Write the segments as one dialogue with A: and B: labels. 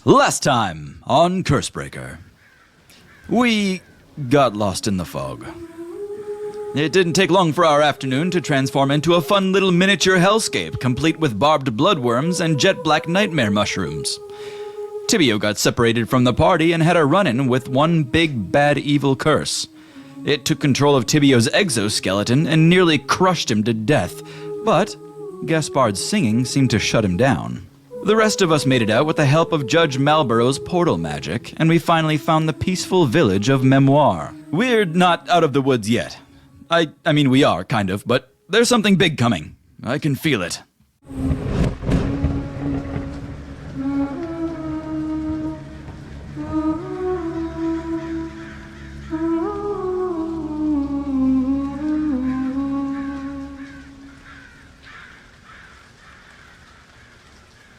A: Last time on Cursebreaker, we got lost in the fog. It didn't take long for our afternoon to transform into a fun little miniature hellscape, complete with barbed bloodworms and jet black nightmare mushrooms. Tibio got separated from the party and had a run-in with one big bad evil curse. It took control of Tibio's exoskeleton and nearly crushed him to death, but Gaspard's singing seemed to shut him down. The rest of us made it out with the help of Judge Malborough's portal magic, and we finally found the peaceful village of Mémoire. We're not out of the woods yet. I mean, we are, kind of, but there's something big coming. I can feel it.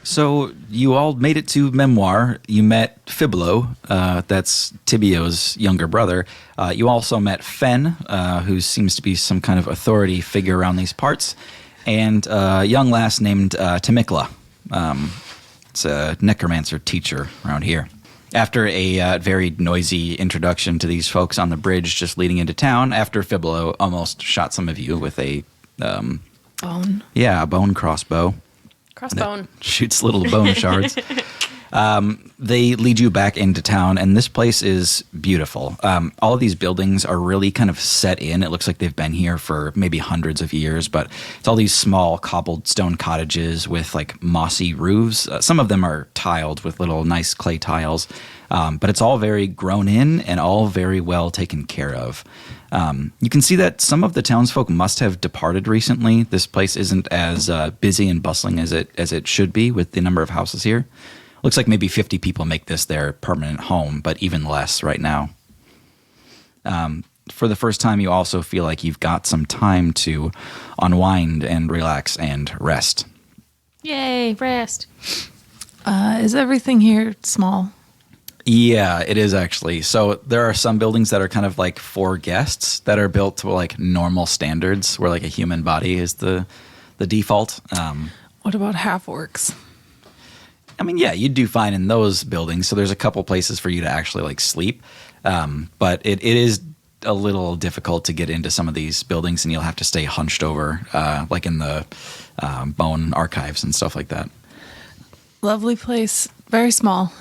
A: So, you all made it to Mémoire. You met Fiblo, that's Tibio's younger brother. You also met Fen, who seems to be some kind of authority figure around these parts, and a young lass named Temikla. It's a necromancer teacher around here. After a very noisy introduction to these folks on the bridge just leading into town, after Fiblo almost shot some of you with a...
B: bone?
A: Yeah, a bone crossbow.
B: Crossbone.
A: Shoots little bone shards. They lead you back into town, and this place is beautiful. All of these buildings are really kind of set in. It looks like they've been here for maybe hundreds of years, but it's all these small cobbled stone cottages with like mossy roofs. Some of them are tiled with little nice clay tiles, but it's all very grown in and all very well taken care of. You can see that some of the townsfolk must have departed recently. This place isn't as busy and bustling as it should be with the number of houses here. Looks like maybe 50 people make this their permanent home, but even less right now. For the first time, you also feel like you've got some time to unwind and relax and rest.
B: Yay, rest.
C: Is everything here small?
A: Yeah, it is actually. So there are some buildings that are kind of like for guests that are built to like normal standards where like a human body is the default.
C: What about half-orcs?
A: I mean, yeah, you'd do fine in those buildings. So there's a couple places for you to actually like sleep. But it is a little difficult to get into some of these buildings, and you'll have to stay hunched over like in the bone archives and stuff like that.
C: Lovely place. Very small.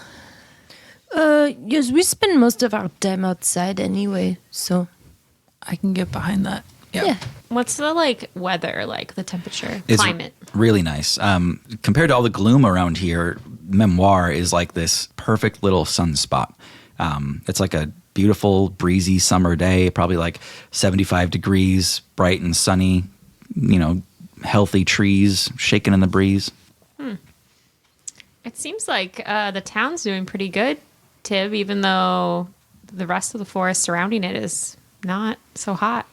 D: Yes, we spend most of our time outside anyway, so
C: I can get behind that. Yep.
D: yeah.
B: What's the weather, the temperature,
A: It's
B: climate?
A: really nice. Compared to all the gloom around here, Mémoire is like this perfect little sunspot. It's like a beautiful, breezy summer day, probably like 75 degrees, bright and sunny, healthy trees shaking in the breeze.
B: It seems like the town's doing pretty good, Tib, even though the rest of the forest surrounding it is not so hot.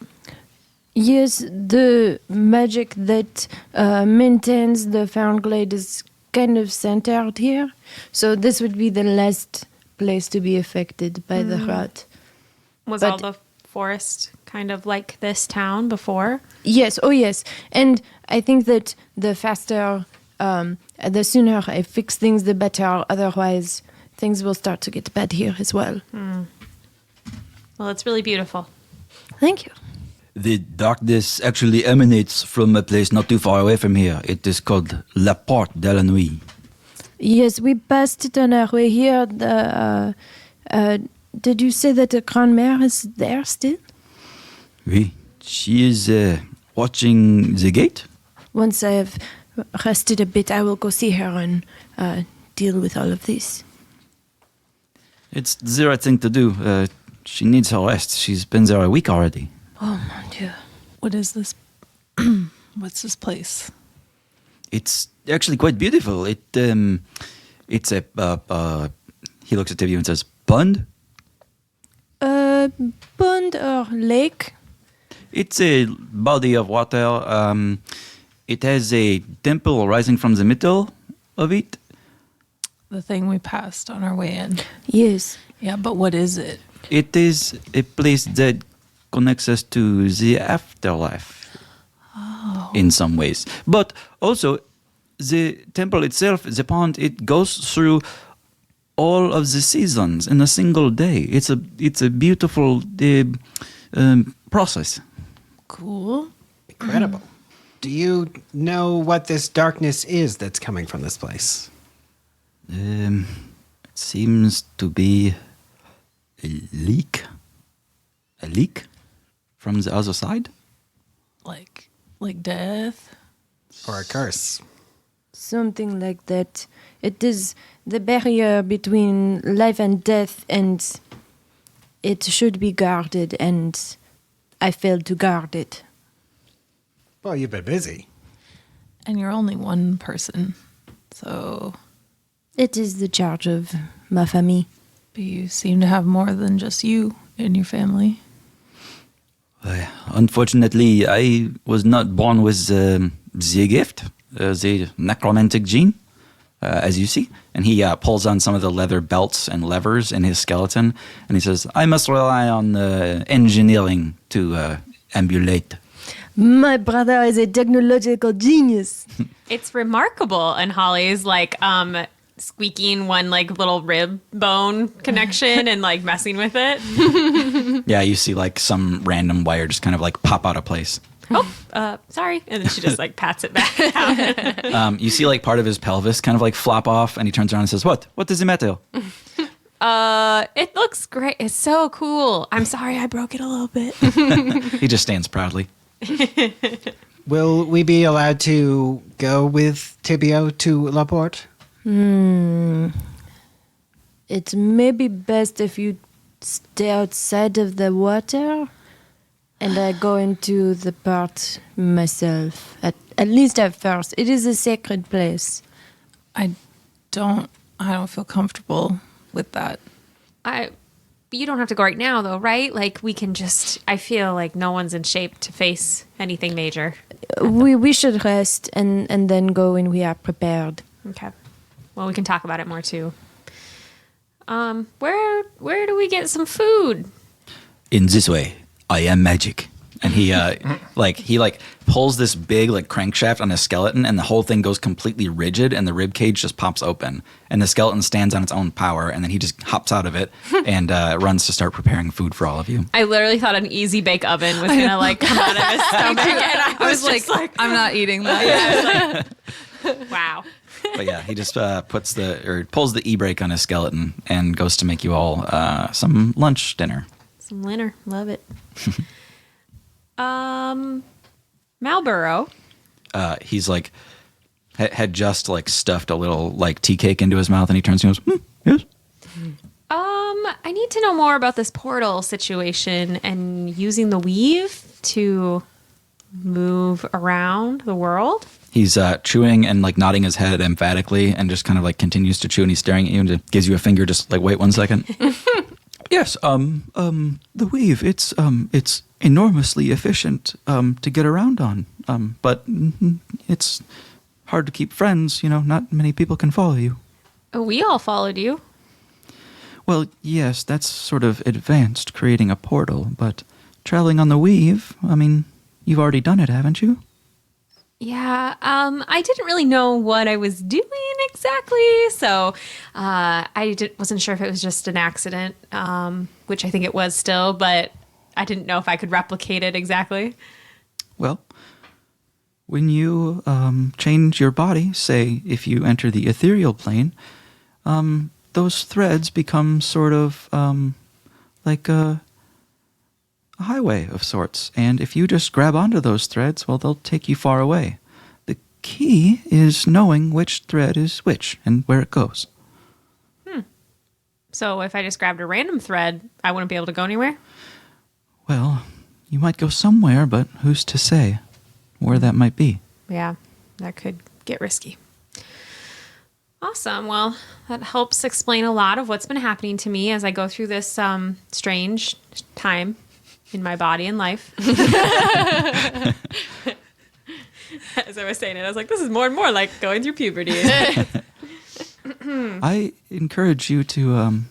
D: Yes, the magic that maintains the Foundglade is kind of centered here, so this would be the last place to be affected by the rot.
B: Was
D: But-
B: all the forest kind of like this town before?
D: Yes, oh yes, and I think that the faster, the sooner I fix things, the better. Otherwise, things will start to get bad here as well.
B: Well, it's really beautiful.
D: Thank you.
A: The darkness actually emanates from a place not too far away from here. It is called La Porte de la Nuit.
D: Yes, we passed it on our way here. Did you say that the Grand-Mère is there still?
A: Oui. She is watching the gate.
D: Once I have rested a bit, I will go see her and deal with all of this.
A: It's the right thing to do. She needs her rest. She's been there a week already.
D: Oh, mon Dieu.
C: What is this? What's this place?
A: It's actually quite beautiful. It's a he looks at Tibio and says, "Pond."
D: Pond or lake?
A: It's a body of water. It has a temple rising from the middle of it.
C: The thing we passed on our way in.
D: Yes.
C: Yeah, but what is it?
A: It is a place that connects us to the afterlife in some ways. But also, the temple itself, the pond, it goes through all of the seasons in a single day. It's a beautiful process.
C: Cool.
E: Incredible. Do you know what this darkness is that's coming from this place?
A: It seems to be a leak. A leak from the other side?
C: Like death.
E: Or a curse?
D: Something like that. It is the barrier between life and death, and it should be guarded, and I failed to guard it.
E: Well, you've been busy.
C: And you're only one person. So
D: It is the charge of ma famille.
C: but you seem to have more than just you in your family.
A: Unfortunately, I was not born with the gift, the necromantic gene, as you see. And he pulls on some of the leather belts and levers in his skeleton, and he says, I must rely on engineering to ambulate.
D: My brother is a technological genius.
B: It's remarkable. And Holly's like squeaking one like little rib bone connection and like messing with it.
A: Yeah, you see like some random wire just kind of like pop out of place.
B: Sorry. And then she just like pats it back down.
A: You see like part of his pelvis kind of like flop off, and he turns around and says, What does it matter?
B: It looks great. It's so cool. I'm sorry I broke it a little bit.
A: He just stands proudly.
E: Will we be allowed to go with Tibio to Laporte?
D: It may be best if you stay outside of the water, and I go into the part myself. At least at first. It is a sacred place.
C: I don't feel comfortable with that.
B: You don't have to go right now though, right? Like we can just, I feel like no one's in shape to face anything major.
D: We should rest and then go when we are prepared.
B: Okay. Well, we can talk about it more too. Where do we get some food?
A: In this way, I am magic. And he pulls this big like crankshaft on his skeleton, and the whole thing goes completely rigid, and the rib cage just pops open, and the skeleton stands on its own power, and then he just hops out of it and runs to start preparing food for all of you.
B: I literally thought an easy bake oven was gonna like come out of his stomach, and I was like,
C: I'm not eating that.
B: wow.
A: But yeah, he just pulls the e-brake on his skeleton and goes to make you all some lunch dinner.
B: Some Linner, love it. Marlboro.
A: He's like had just like stuffed a little like tea cake into his mouth, and he turns and goes, yes.
B: I need to know more about this portal situation and using the weave to move around the world.
A: He's chewing and like nodding his head emphatically, and just kind of like continues to chew, and he's staring at you and gives you a finger. Just like, wait 1 second. Yes, the weave, it's enormously efficient to get around on, but it's hard to keep friends, not many people can follow you.
B: We all followed you.
A: Well, yes, that's sort of advanced, creating a portal, but traveling on the weave, I mean, you've already done it, haven't you?
B: Yeah, I didn't really know what I was doing exactly, so wasn't sure if it was just an accident, which I think it was still, but I didn't know if I could replicate it exactly.
A: Well, when you change your body, say if you enter the ethereal plane, those threads become sort of like a highway of sorts, and if you just grab onto those threads, well, they'll take you far away. The key is knowing which thread is which and where it goes.
B: So if I just grabbed a random thread, I wouldn't be able to go anywhere?
A: Well, you might go somewhere, but who's to say where that might be?
B: Yeah, that could get risky. Awesome. Well, that helps explain a lot of what's been happening to me as I go through this strange time in my body and life. As I was saying it, I was like, this is more and more like going through puberty.
A: I encourage you to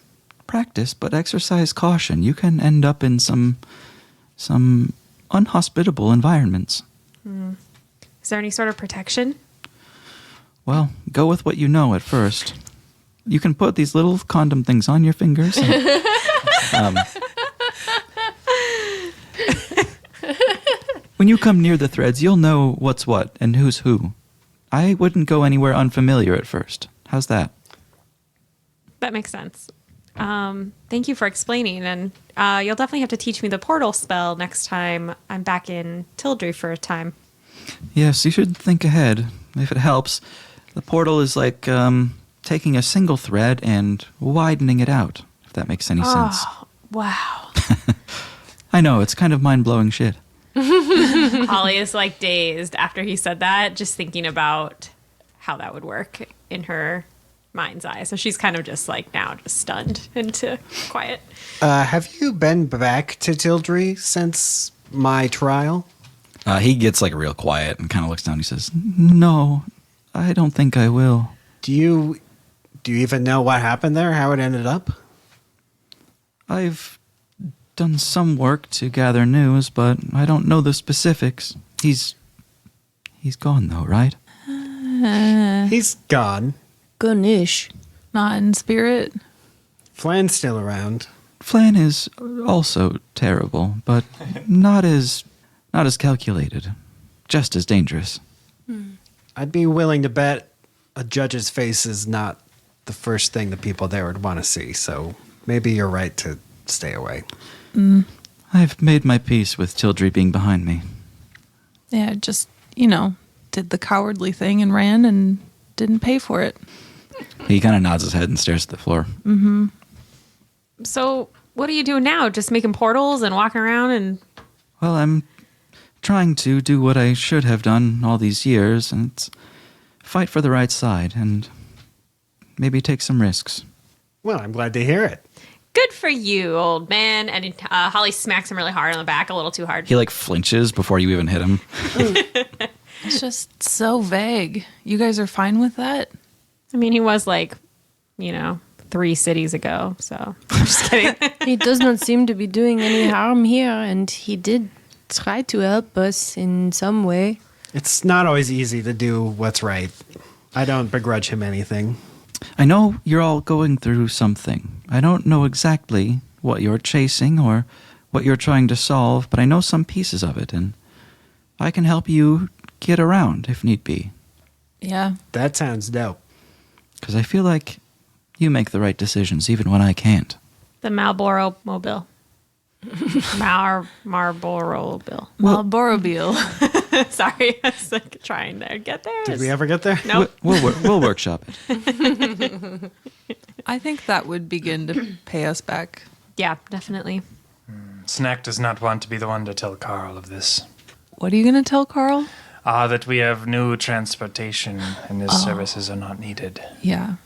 A: practice, but exercise caution. You can end up in some unhospitable environments.
B: Is there any sort of protection?
A: Well, go with what you know at first. you can put these little condom things on your fingers. And, when you come near the threads, you'll know what's what and who's who. I wouldn't go anywhere unfamiliar at first. How's that?
B: That makes sense. Thank you for explaining, and you'll definitely have to teach me the portal spell next time I'm back in Tildry for a time.
A: Yes, you should think ahead. If it helps, the portal is like taking a single thread and widening it out, if that makes any sense.
C: Oh, wow.
A: I know, it's kind of mind-blowing shit.
B: Holly is like dazed after he said that, just thinking about how that would work in her mind's eye. So she's kind of just like now just stunned into quiet.
E: Have you been back to Tildry since my trial?
A: He gets like real quiet and kind of looks down. He says, "No, I don't think I will."
E: Do you even know what happened there? How it ended up?
A: I've done some work to gather news, but I don't know the specifics. He's gone though, right?
E: He's gone.
D: Gonish.
C: Not in spirit.
E: Flan's still around.
A: Flan is also terrible, but not as calculated. Just as dangerous.
E: I'd be willing to bet a judge's face is not the first thing the people there would want to see, so maybe you're right to stay away.
A: I've made my peace with Tildry being behind me.
C: Yeah, just, did the cowardly thing and ran and didn't pay for it.
A: He kind of nods his head and stares at the floor.
B: So what are you doing now? Just making portals and walking around and...
A: Well, I'm trying to do what I should have done all these years, and it's fight for the right side and maybe take some risks.
E: Well, I'm glad to hear it.
B: Good for you, old man. And Holly smacks him really hard on the back, a little too hard.
A: He like flinches before you even hit him.
C: It's just so vague. You guys are fine with that?
B: I mean, he was like, 3 cities ago, so I'm just kidding.
D: He does not seem to be doing any harm here, and he did try to help us in some way.
E: It's not always easy to do what's right. I don't begrudge him anything.
A: I know you're all going through something. I don't know exactly what you're chasing or what you're trying to solve, but I know some pieces of it, and I can help you get around if need be.
C: Yeah.
E: That sounds dope.
A: Because I feel like you make the right decisions even when I can't.
B: The Marlboro Mobile. Marlboro Bill.
C: Marlboro Beal.
B: Sorry, I was like trying to get there.
E: Did we ever get there?
B: Nope.
A: We'll workshop it.
C: I think that would begin to pay us back.
B: Yeah, definitely.
F: Snack does not want to be the one to tell Carl of this.
C: What are you going to tell Carl?
F: That we have new transportation and his services are not needed.
C: Yeah.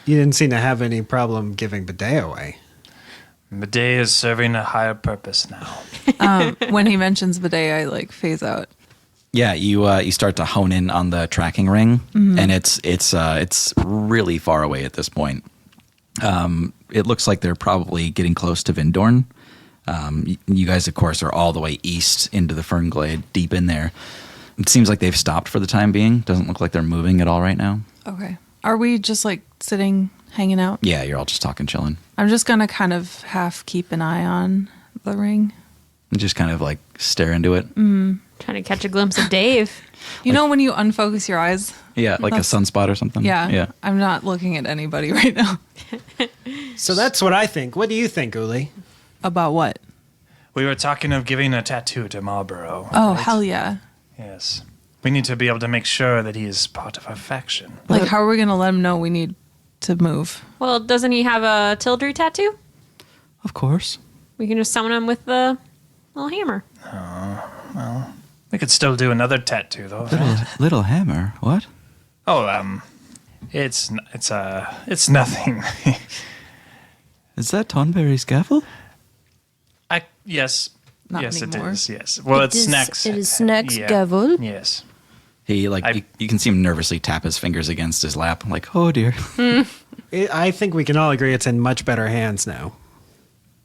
E: You didn't seem to have any problem giving Bidet away.
F: Bidet is serving a higher purpose now.
C: When he mentions bidet, I phase out.
A: Yeah, you start to hone in on the tracking ring, and it's really far away at this point. It looks like they're probably getting close to Vindorn. You guys, of course, are all the way east into the Fernglade, deep in there. It seems like they've stopped for the time being. Doesn't look like they're moving at all right now.
C: Okay. Are we just sitting, hanging out?
A: Yeah, you're all just talking, chilling.
C: I'm just going to kind of half keep an eye on the ring.
A: And just kind of stare into it.
B: Trying to catch a glimpse of Dave.
C: You know when you unfocus your eyes?
A: Yeah, like a sunspot or something.
C: Yeah.
A: Yeah.
C: I'm not looking at anybody right now.
E: So that's what I think. What do you think, Uli?
C: About what?
F: We were talking of giving a tattoo to Marlboro.
C: Oh,
F: right?
C: hell yeah.
F: Yes. We need to be able to make sure that he is part of our faction.
C: How are we going to let him know we need to move?
B: Well, doesn't he have a Tildry tattoo?
A: Of course.
B: We can just summon him with the little hammer.
F: We could still do another tattoo, though. Right?
A: Little hammer. What?
F: Oh, it's nothing.
A: Is that Tonberry's gavel?
F: Yes.
C: Not
F: yes,
C: anymore.
F: it is. Yes. Well, it's Snack's.
D: It is Snack's gavel.
F: Yes.
A: He you can see him nervously tap his fingers against his lap. I'm like, oh dear.
E: I think we can all agree it's in much better hands now.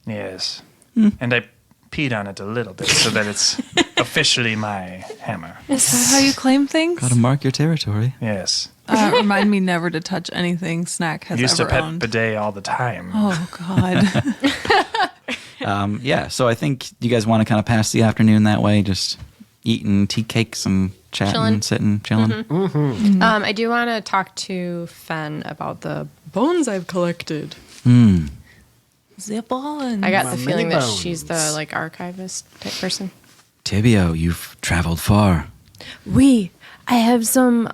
F: Yes. And I peed on it a little bit so that it's officially my hammer.
C: Is that how you claim things?
A: Gotta mark your territory.
F: Yes.
C: Remind me never to touch anything Snack has
F: Used to
C: ever
F: pet
C: owned.
F: bidet all the time.
C: Oh, God.
A: Yeah, so I think you guys want to kind of pass the afternoon that way, just eating tea cakes and chatting,
G: Chilling.
A: sitting, chilling.
G: I do want to talk to Fen about the bones I've collected.
C: Zip on.
G: I got
E: My
G: the
E: mini
G: feeling that
E: bones.
G: she's the like archivist type person.
A: Tibio, you've traveled far.
D: Oui, I have some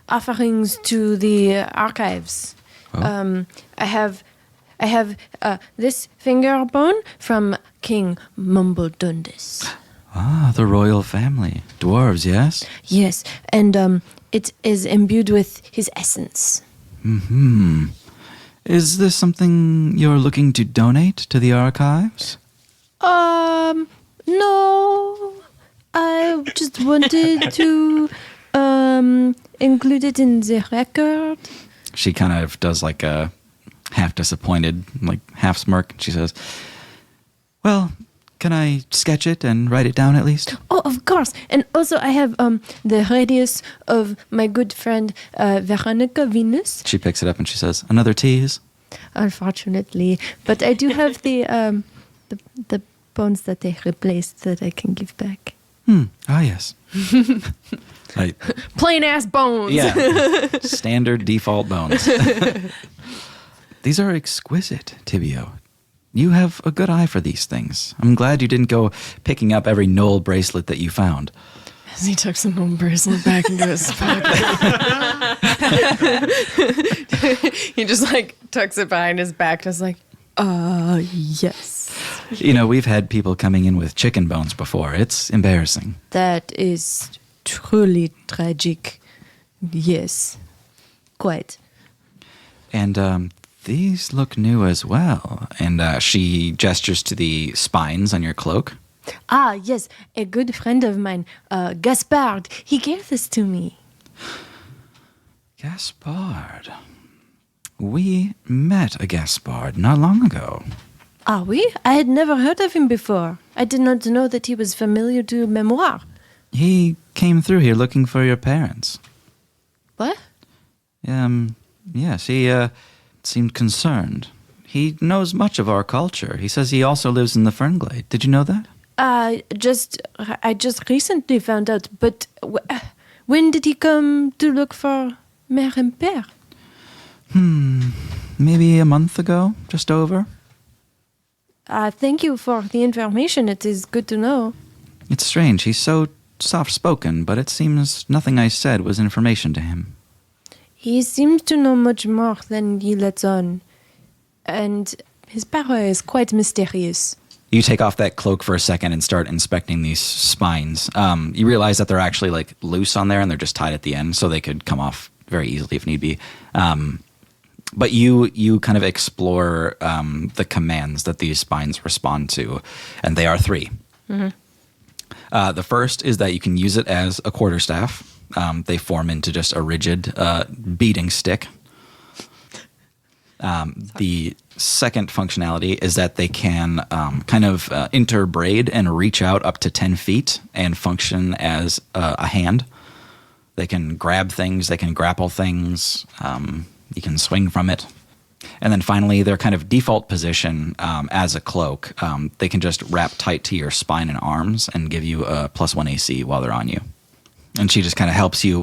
D: offerings to the archives.
A: Oh.
D: I have this finger bone from King Mumbledundis.
A: Ah, the royal family. Dwarves, yes?
D: Yes, and it is imbued with his essence.
A: Is this something you're looking to donate to the archives?
D: No, I just wanted to include it in the record.
A: She kind of does like a half disappointed, like half smirk. She says, well, can I sketch it and write it down at least?
D: Oh, of course. And also I have the radius of my good friend Veronica Venus,
A: She picks it up and she says, another tease?
D: unfortunately. But I do have the bones that they replaced that I can give back.
A: Ah, yes. Like,
G: Plain ass bones.
A: yeah, standard default bones. These are exquisite, Tibio. You have a good eye for these things. I'm glad you didn't go picking up every Knoll bracelet that you found.
G: As he tucks the gnome bracelet back into his pocket. He just like tucks it behind his back, just like, yes.
A: You know, we've had people coming in with chicken bones before. It's embarrassing.
D: That is truly tragic. Yes, quite.
A: And these look new as well. And she gestures to the spines on your cloak.
D: Ah, yes, a good friend of mine, Gaspard, he gave this to me.
A: Gaspard. We met a Gaspard not long ago.
D: Are we? I had never heard of him before. I did not know that he was familiar to Mémoire.
A: He came through here looking for your parents.
D: What?
A: Yes, he seemed concerned. He knows much of our culture. He says he also lives in the Fernglade. Did you know that?
D: I just recently found out, but when did he come to look for Mère and Père?
A: Maybe a month ago, just over.
D: Thank you for the information. It is good to know.
A: It's strange. He's so soft-spoken, but it seems nothing I said was information to him.
D: He seems to know much more than he lets on, and his power is quite mysterious.
A: You take off that cloak for a second and start inspecting these spines. You realize that they're actually like loose on there and they're just tied at the end, so they could come off very easily if need be. But you kind of explore the commands that these spines respond to, and they are 3. The first is that you can use it as a quarterstaff. They form into just a rigid beating stick. The second functionality is that they can kind of interbraid and reach out up to 10 feet and function as a hand. They can grab things, they can grapple things, you can swing from it. And then finally, their kind of default position as a cloak, they can just wrap tight to your spine and arms and give you a +1 AC while they're on you. And she just kind of helps you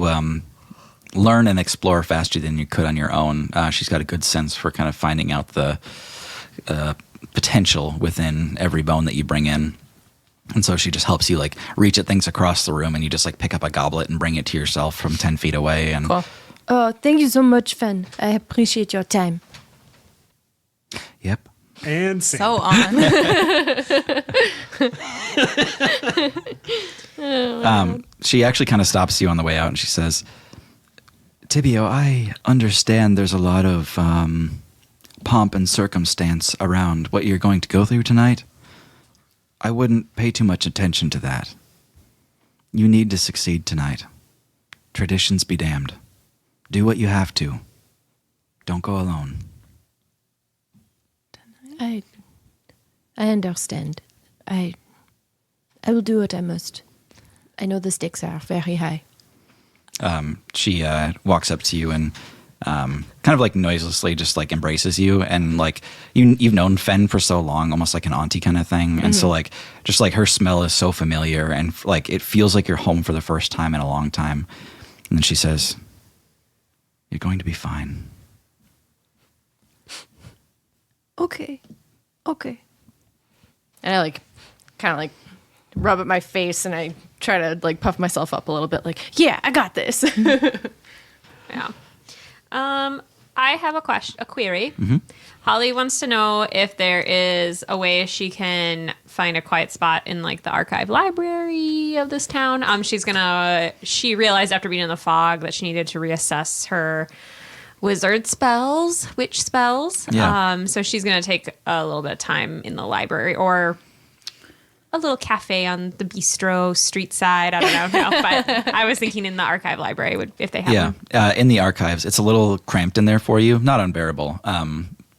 A: learn and explore faster than you could on your own. She's got a good sense for kind of finding out the potential within every bone that you bring in. And so she just helps you like reach at things across the room, and you just like pick up a goblet and bring it to yourself from 10 feet away. And
G: Cool.
D: Oh, thank you so much, Fen. I appreciate your time.
A: Yep.
E: And scene.
C: So on.
A: She actually kind of stops you on the way out and she says, Tibio, I understand there's a lot of pomp and circumstance around what you're going to go through tonight. I wouldn't pay too much attention to that. You need to succeed tonight. Traditions be damned. Do what you have to. Don't go alone.
D: I understand. I will do what I must. I know the stakes are very high.
A: She walks up to you and kind of like noiselessly just like embraces you, and like you've known Fen for so long, almost like an auntie kind of thing. And so like just like her smell is so familiar, and like it feels like you're home for the first time in a long time. And then she says, "You're going to be fine."
D: Okay.
G: And I like kind of like rub at my face and I try to like puff myself up a little bit, like, yeah, I got this.
B: Yeah. I have a query. Holly wants to know if there is a way she can find a quiet spot in like the archive library of this town. She realized after being in the fog that she needed to reassess her wizard spells, witch spells.
A: Yeah.
B: So she's gonna take a little bit of time in the library or a little cafe on the bistro street side. I don't know, but I was thinking in the archive library if they have one.
A: In the archives, it's a little cramped in there for you, not unbearable.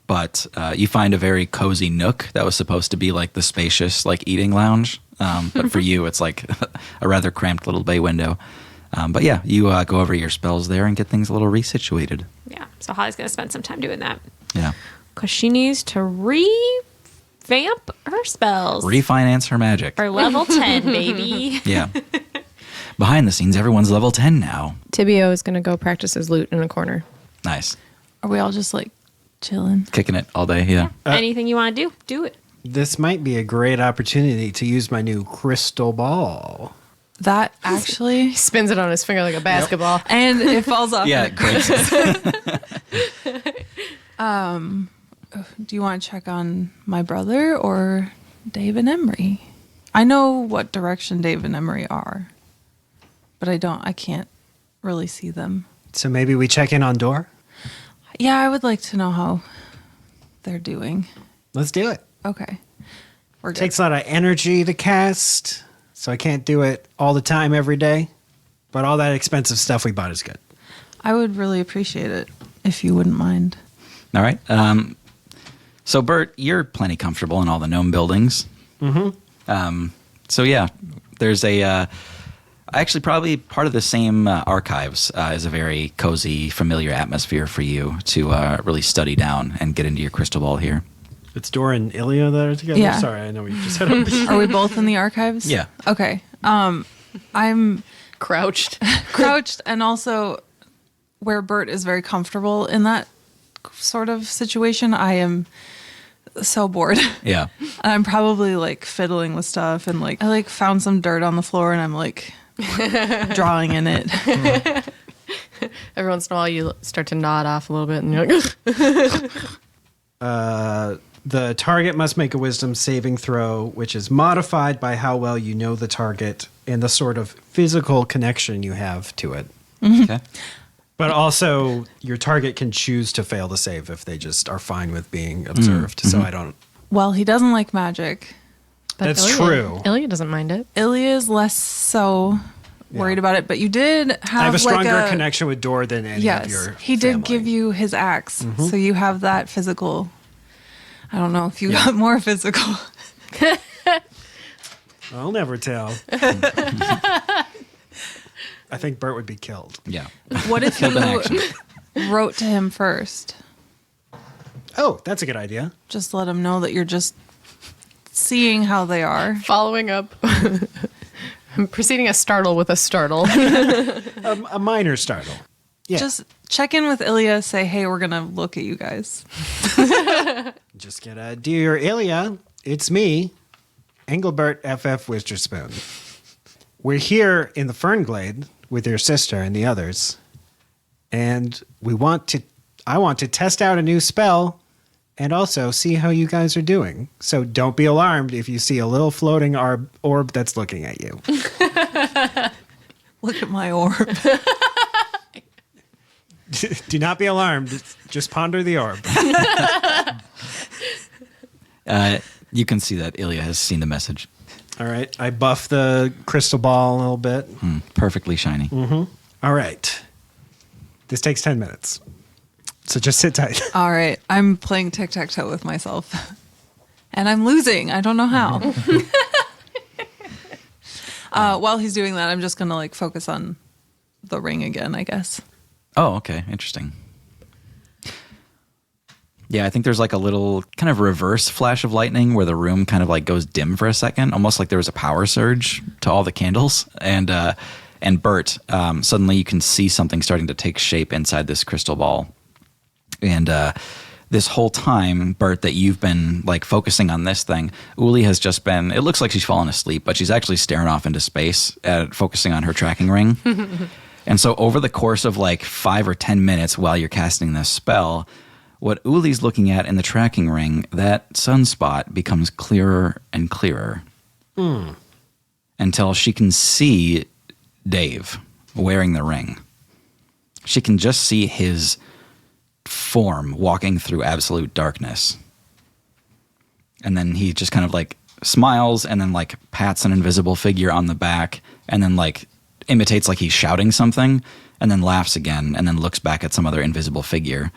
A: But you find a very cozy nook that was supposed to be like the spacious like eating lounge. But for you, it's like a rather cramped little bay window. But yeah, you go over your spells there and get things a little resituated.
B: Yeah. So Holly's gonna spend some time doing that
A: Yeah.
B: because she needs to revamp her spells.
A: Refinance her magic.
B: For level 10, baby.
A: Yeah. Behind the scenes, everyone's level 10 now.
G: Tibio is going to go practice his lute in a corner.
A: Nice.
C: Are we all just like chilling?
A: Kicking it all day, yeah.
B: Anything you want to do, do it.
E: This might be a great opportunity to use my new crystal ball.
C: That actually,
G: He spins it on his finger like a basketball.
C: and it falls off.
A: Yeah,
C: and
A: great.
C: do you want to check on my brother or Dave and Emery? I know what direction Dave and Emery are, but I can't really see them.
E: So maybe we check in on Dor?
C: Yeah, I would like to know how they're doing.
E: Let's do it.
C: Okay. We're good.
E: Takes a lot of energy to cast, so I can't do it all the time every day. But all that expensive stuff we bought is good.
C: I would really appreciate it if you wouldn't mind.
A: All right. So, Bert, you're plenty comfortable in all the gnome buildings. So, yeah, there's actually probably part of the same archives is a very cozy, familiar atmosphere for you to really study down and get into your crystal ball here.
E: It's Dor and Ilya that are together?
C: Yeah.
E: Sorry, I know what you just said.
C: Are we both in the archives?
A: Yeah.
C: Okay. I'm
G: Crouched.
C: crouched and also where Bert is very comfortable in that sort of situation. I am so bored.
A: Yeah.
C: I'm probably like fiddling with stuff and like I like found some dirt on the floor and I'm like drawing in it.
G: Every once in a while you start to nod off a little bit and you're like,
E: The target must make a wisdom saving throw, which is modified by how well you know the target and the sort of physical connection you have to it.
A: Okay.
E: But also, your target can choose to fail the save if they just are fine with being observed. So I don't.
C: Well, he doesn't like magic.
G: but
E: That's
G: Ilya-
E: true.
G: Ilya doesn't mind it.
C: Ilya is less so worried about it, but you did have
E: I have a stronger
C: like
E: connection with Dor than any
C: Yes,
E: of your
C: he did
E: family.
C: give you his axe, so you have that physical. I don't know if you got more physical.
E: I'll never tell. I think Bert would be killed.
A: Yeah.
C: What if
A: Killed in action.
C: you wrote to him first?
E: Oh, that's a good idea.
C: Just let him know that you're just seeing how they are.
G: Following up. I'm preceding a startle with a startle.
E: A minor startle. Yeah.
C: Just check in with Ilya. Say, hey, we're gonna look at you guys.
E: Just get a dear Ilya, it's me, Engelbert F.F. Wisterspoon. We're here in the Fernglade with your sister and the others, and I want to test out a new spell and also see how you guys are doing. So don't be alarmed if you see a little floating orb that's looking at you.
C: Look at my orb.
E: Do not be alarmed. Just ponder the orb.
A: You can see that Ilya has seen the message.
E: All right. I buff the crystal ball a little bit.
A: Perfectly shiny.
E: All right. This takes 10 minutes. So just sit tight.
C: All right, I'm playing tic-tac-toe with myself, and I'm losing. I don't know how. While he's doing that, I'm just gonna like focus on the ring again, I guess.
A: Oh, okay. Interesting. Yeah, I think there's like a little kind of reverse flash of lightning where the room kind of like goes dim for a second, almost like there was a power surge to all the candles. And Bert, suddenly you can see something starting to take shape inside this crystal ball. And this whole time, Bert, that you've been like focusing on this thing, Uli has just been, it looks like she's fallen asleep, but she's actually staring off into space, focusing on her tracking ring. And so over the course of like 5 or 10 minutes while you're casting this spell, what Uli's looking at in the tracking ring, that sunspot becomes clearer and clearer until she can see Dave wearing the ring. She can just see his form walking through absolute darkness. And then he just kind of like smiles and then like pats an invisible figure on the back and then like imitates like he's shouting something and then laughs again and then looks back at some other invisible figure.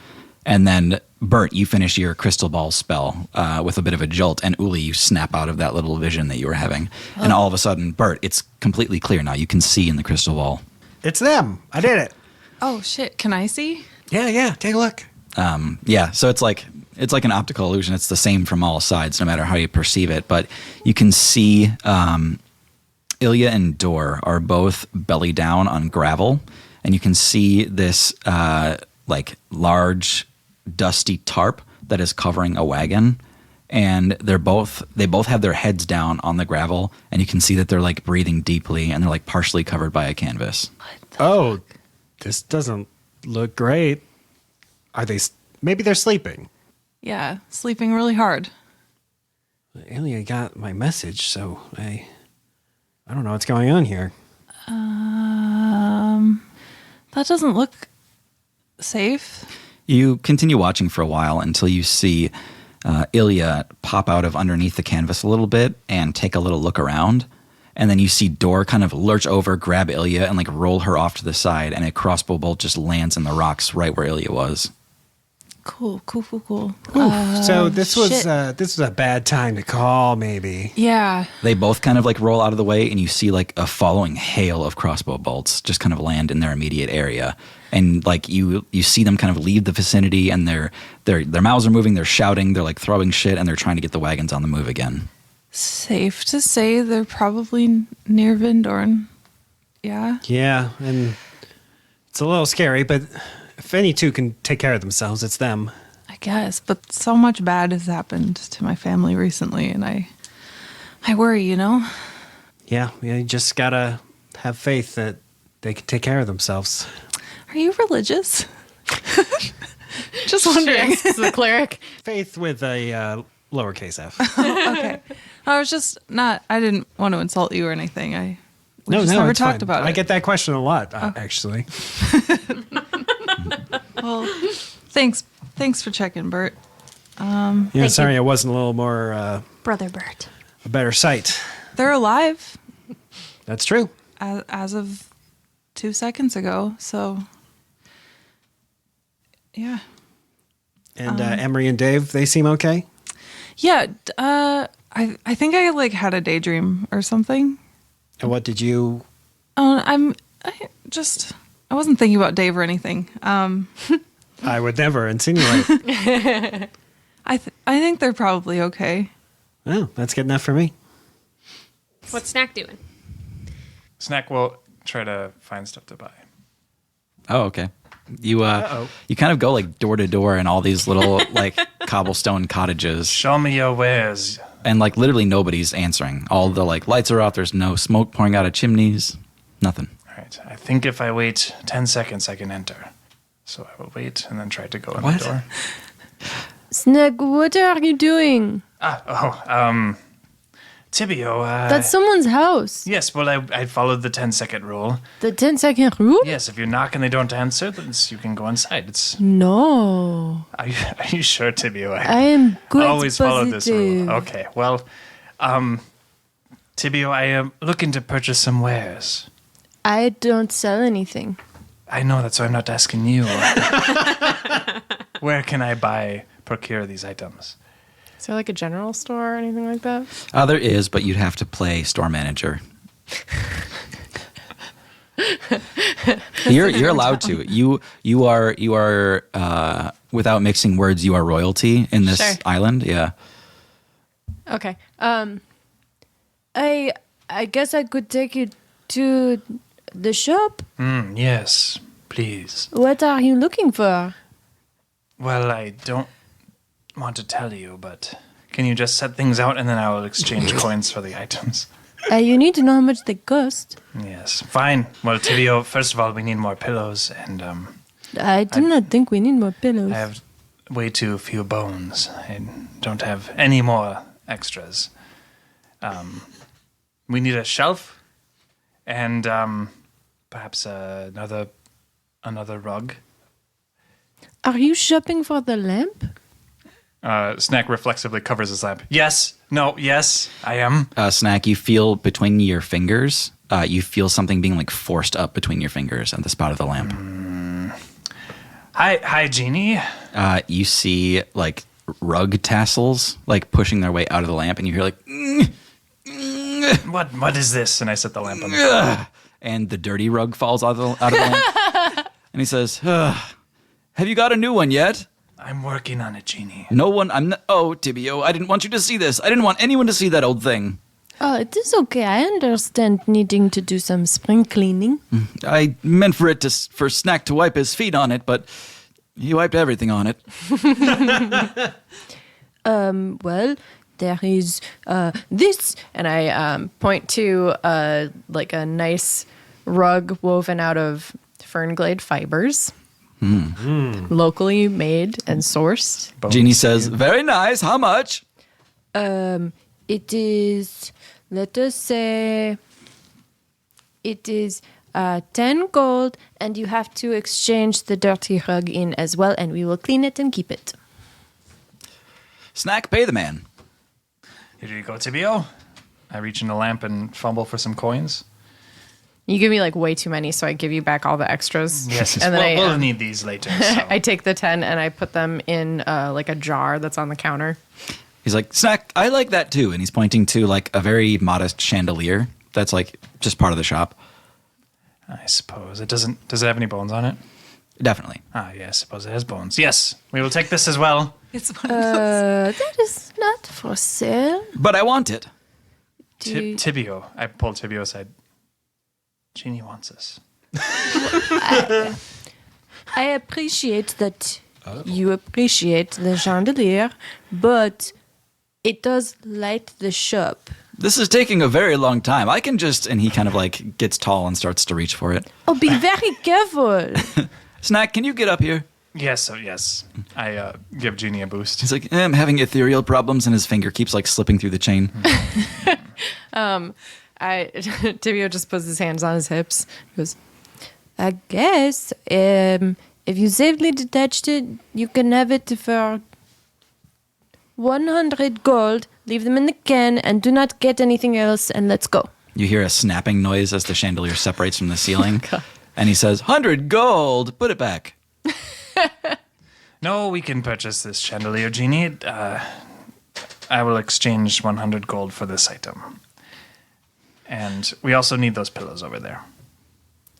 A: And then, Bert, you finish your crystal ball spell with a bit of a jolt, and Uli, you snap out of that little vision that you were having. And all of a sudden, Bert, it's completely clear now. You can see in the crystal ball.
E: It's them. I did it.
C: Oh shit! Can I see?
E: Yeah. Take a look.
A: Yeah, so it's like an optical illusion. It's the same from all sides, no matter how you perceive it. But you can see Ilya and Dor are both belly down on gravel, and you can see this like large, dusty tarp that is covering a wagon, and they both have their heads down on the gravel, and you can see that they're like breathing deeply, and they're like partially covered by a canvas.
E: Oh, this doesn't look great. Are they? Maybe they're sleeping.
C: Yeah, sleeping really hard.
E: Ilya got my message, so I don't know what's going on here.
C: That doesn't look safe.
A: You continue watching for a while until you see Ilya pop out of underneath the canvas a little bit and take a little look around. And then you see Dor kind of lurch over, grab Ilya, and like roll her off to the side. And a crossbow bolt just lands in the rocks right where Ilya was.
C: Cool.
E: So this was a bad time to call, maybe.
C: Yeah.
A: They both kind of like roll out of the way, and you see like a following hail of crossbow bolts just kind of land in their immediate area. And like you see them kind of leave the vicinity, and their mouths are moving, they're shouting, they're like throwing shit, and they're trying to get the wagons on the move again.
C: Safe to say they're probably near Vindorn. Yeah.
E: Yeah, and it's a little scary, but if any two can take care of themselves, it's them.
C: I guess, but so much bad has happened to my family recently, and I worry, you know?
E: Yeah, you just gotta have faith that they can take care of themselves.
C: Are you religious? Just wondering.
G: It's the cleric.
E: Faith with a lowercase f.
C: Okay. I was just I didn't want to insult you or anything. We
E: No,
C: just never
E: it's
C: talked
E: fine.
C: about it.
E: I get that question a lot, actually.
C: Well, thanks for checking, Bert.
E: Yeah, sorry I wasn't a little more
B: Brother Bert.
E: a better sight.
C: They're alive
E: That's true.
C: as of 2 seconds ago, so yeah.
E: And Emery and Dave, they seem okay?
C: Yeah, I think I like had a daydream or something.
E: And what did you...
C: I wasn't thinking about Dave or anything.
E: I would never insinuate.
C: I think they're probably okay.
E: Oh, that's good enough for me.
B: What's Snack doing?
F: Snack will try to find stuff to buy.
A: Oh, okay. You kind of go like door to door in all these little like cobblestone cottages,
F: Show me your wares.
A: and like literally nobody's answering. All the like lights are out. There's no smoke pouring out of chimneys. Nothing.
F: All right. I think if I wait 10 seconds, I can enter. So I will wait and then try to go in
A: What?
F: the door.
D: Snag, what are you doing?
F: Tibio.
D: That's someone's house.
F: Yes, well, I followed the 10-second rule.
D: The 10-second rule?
F: Yes, if you knock and they don't answer, then you can go inside.
D: No.
F: Are you sure, Tibio?
D: I am good.
F: always follow this
D: positive.
F: rule. Okay, well, Tibio, I am looking to purchase some wares.
D: I don't sell anything.
F: I know, that's why I'm not asking you. Where can I procure these items?
G: Is there like a general store or anything like that?
A: There is, but you'd have to play store manager. You're allowed to. You are without mixing words. You are royalty in this
G: Sure.
A: island. Yeah.
D: Okay. I guess I could take you to the shop.
F: Yes, please.
D: What are you looking for?
F: Well, I don't want to tell you, but can you just set things out and then I will exchange coins for the items?
D: You need to know how much they cost.
F: Yes, fine. Well, Tibio, first of all, we need more pillows, and
D: I do not think we need more pillows.
F: I have way too few bones. I don't have any more extras. We need a shelf, and perhaps another rug.
D: Are you shopping for the lamp?
F: Snack reflexively covers his lamp. Yes. No. Yes, I am.
A: Snack, you feel between your fingers. You feel something being like forced up between your fingers at the spot of the lamp.
F: Hi, Genie.
A: You see like rug tassels like pushing their way out of the lamp, and you hear like,
F: What is this? And I set the lamp on the floor.
A: and the dirty rug falls out of the lamp. And he says, "Have you got a new one yet?"
F: I'm working on it, Genie.
A: No one. I'm not. Oh, Tibio, I didn't want you to see this. I didn't want anyone to see that old thing.
D: Oh, it is okay. I understand needing to do some spring cleaning.
A: I meant for Snack to wipe his feet on it, but he wiped everything on it.
D: Well, there is this,
G: And I point to like a nice rug woven out of Fernglade fibers, locally made and sourced.
A: Genie says, "Very nice. How much?"
D: it is, let us say, it is 10 gold, and you have to exchange the dirty rug in as well, and we will clean it and keep it.
A: Snack, pay the man.
F: Here you go, Tibio. I reach in the lamp and fumble for some coins.
G: You give me like way too many, so I give you back all the extras.
F: Yes,
G: and then
F: we'll need these later. So.
G: I take the 10 and I put them in like a jar that's on the counter.
A: He's like, "Snack, I like that too." And he's pointing to like a very modest chandelier that's like just part of the shop.
F: I suppose it doesn't. Does it have any bones on it?
A: Definitely.
F: Ah, yes. I suppose it has bones. Yes, we will take this as well.
B: It's one of those.
D: That is not for sale.
A: But I want it.
F: Tibio. I pulled Tibio aside. Genie wants us.
D: I appreciate that you appreciate the chandelier, but it does light the shop.
A: This is taking a very long time. I can just, and he kind of like gets tall and starts to reach for it.
D: Oh, be very careful.
A: Snack, can you get up here?
F: Yes, yes. I give Genie a boost.
A: He's like, I'm having ethereal problems, and his finger keeps like slipping through the chain.
G: Tibio just puts his hands on his hips. He goes,
D: I guess if you safely detached it, you can have it for 100 gold. Leave them in the can and do not get anything else, and let's go.
A: You hear a snapping noise as the chandelier separates from the ceiling. And he says, 100 gold, put it back.
F: No, we can purchase this chandelier, Genie. I will exchange 100 gold for this item. And we also need those pillows over there.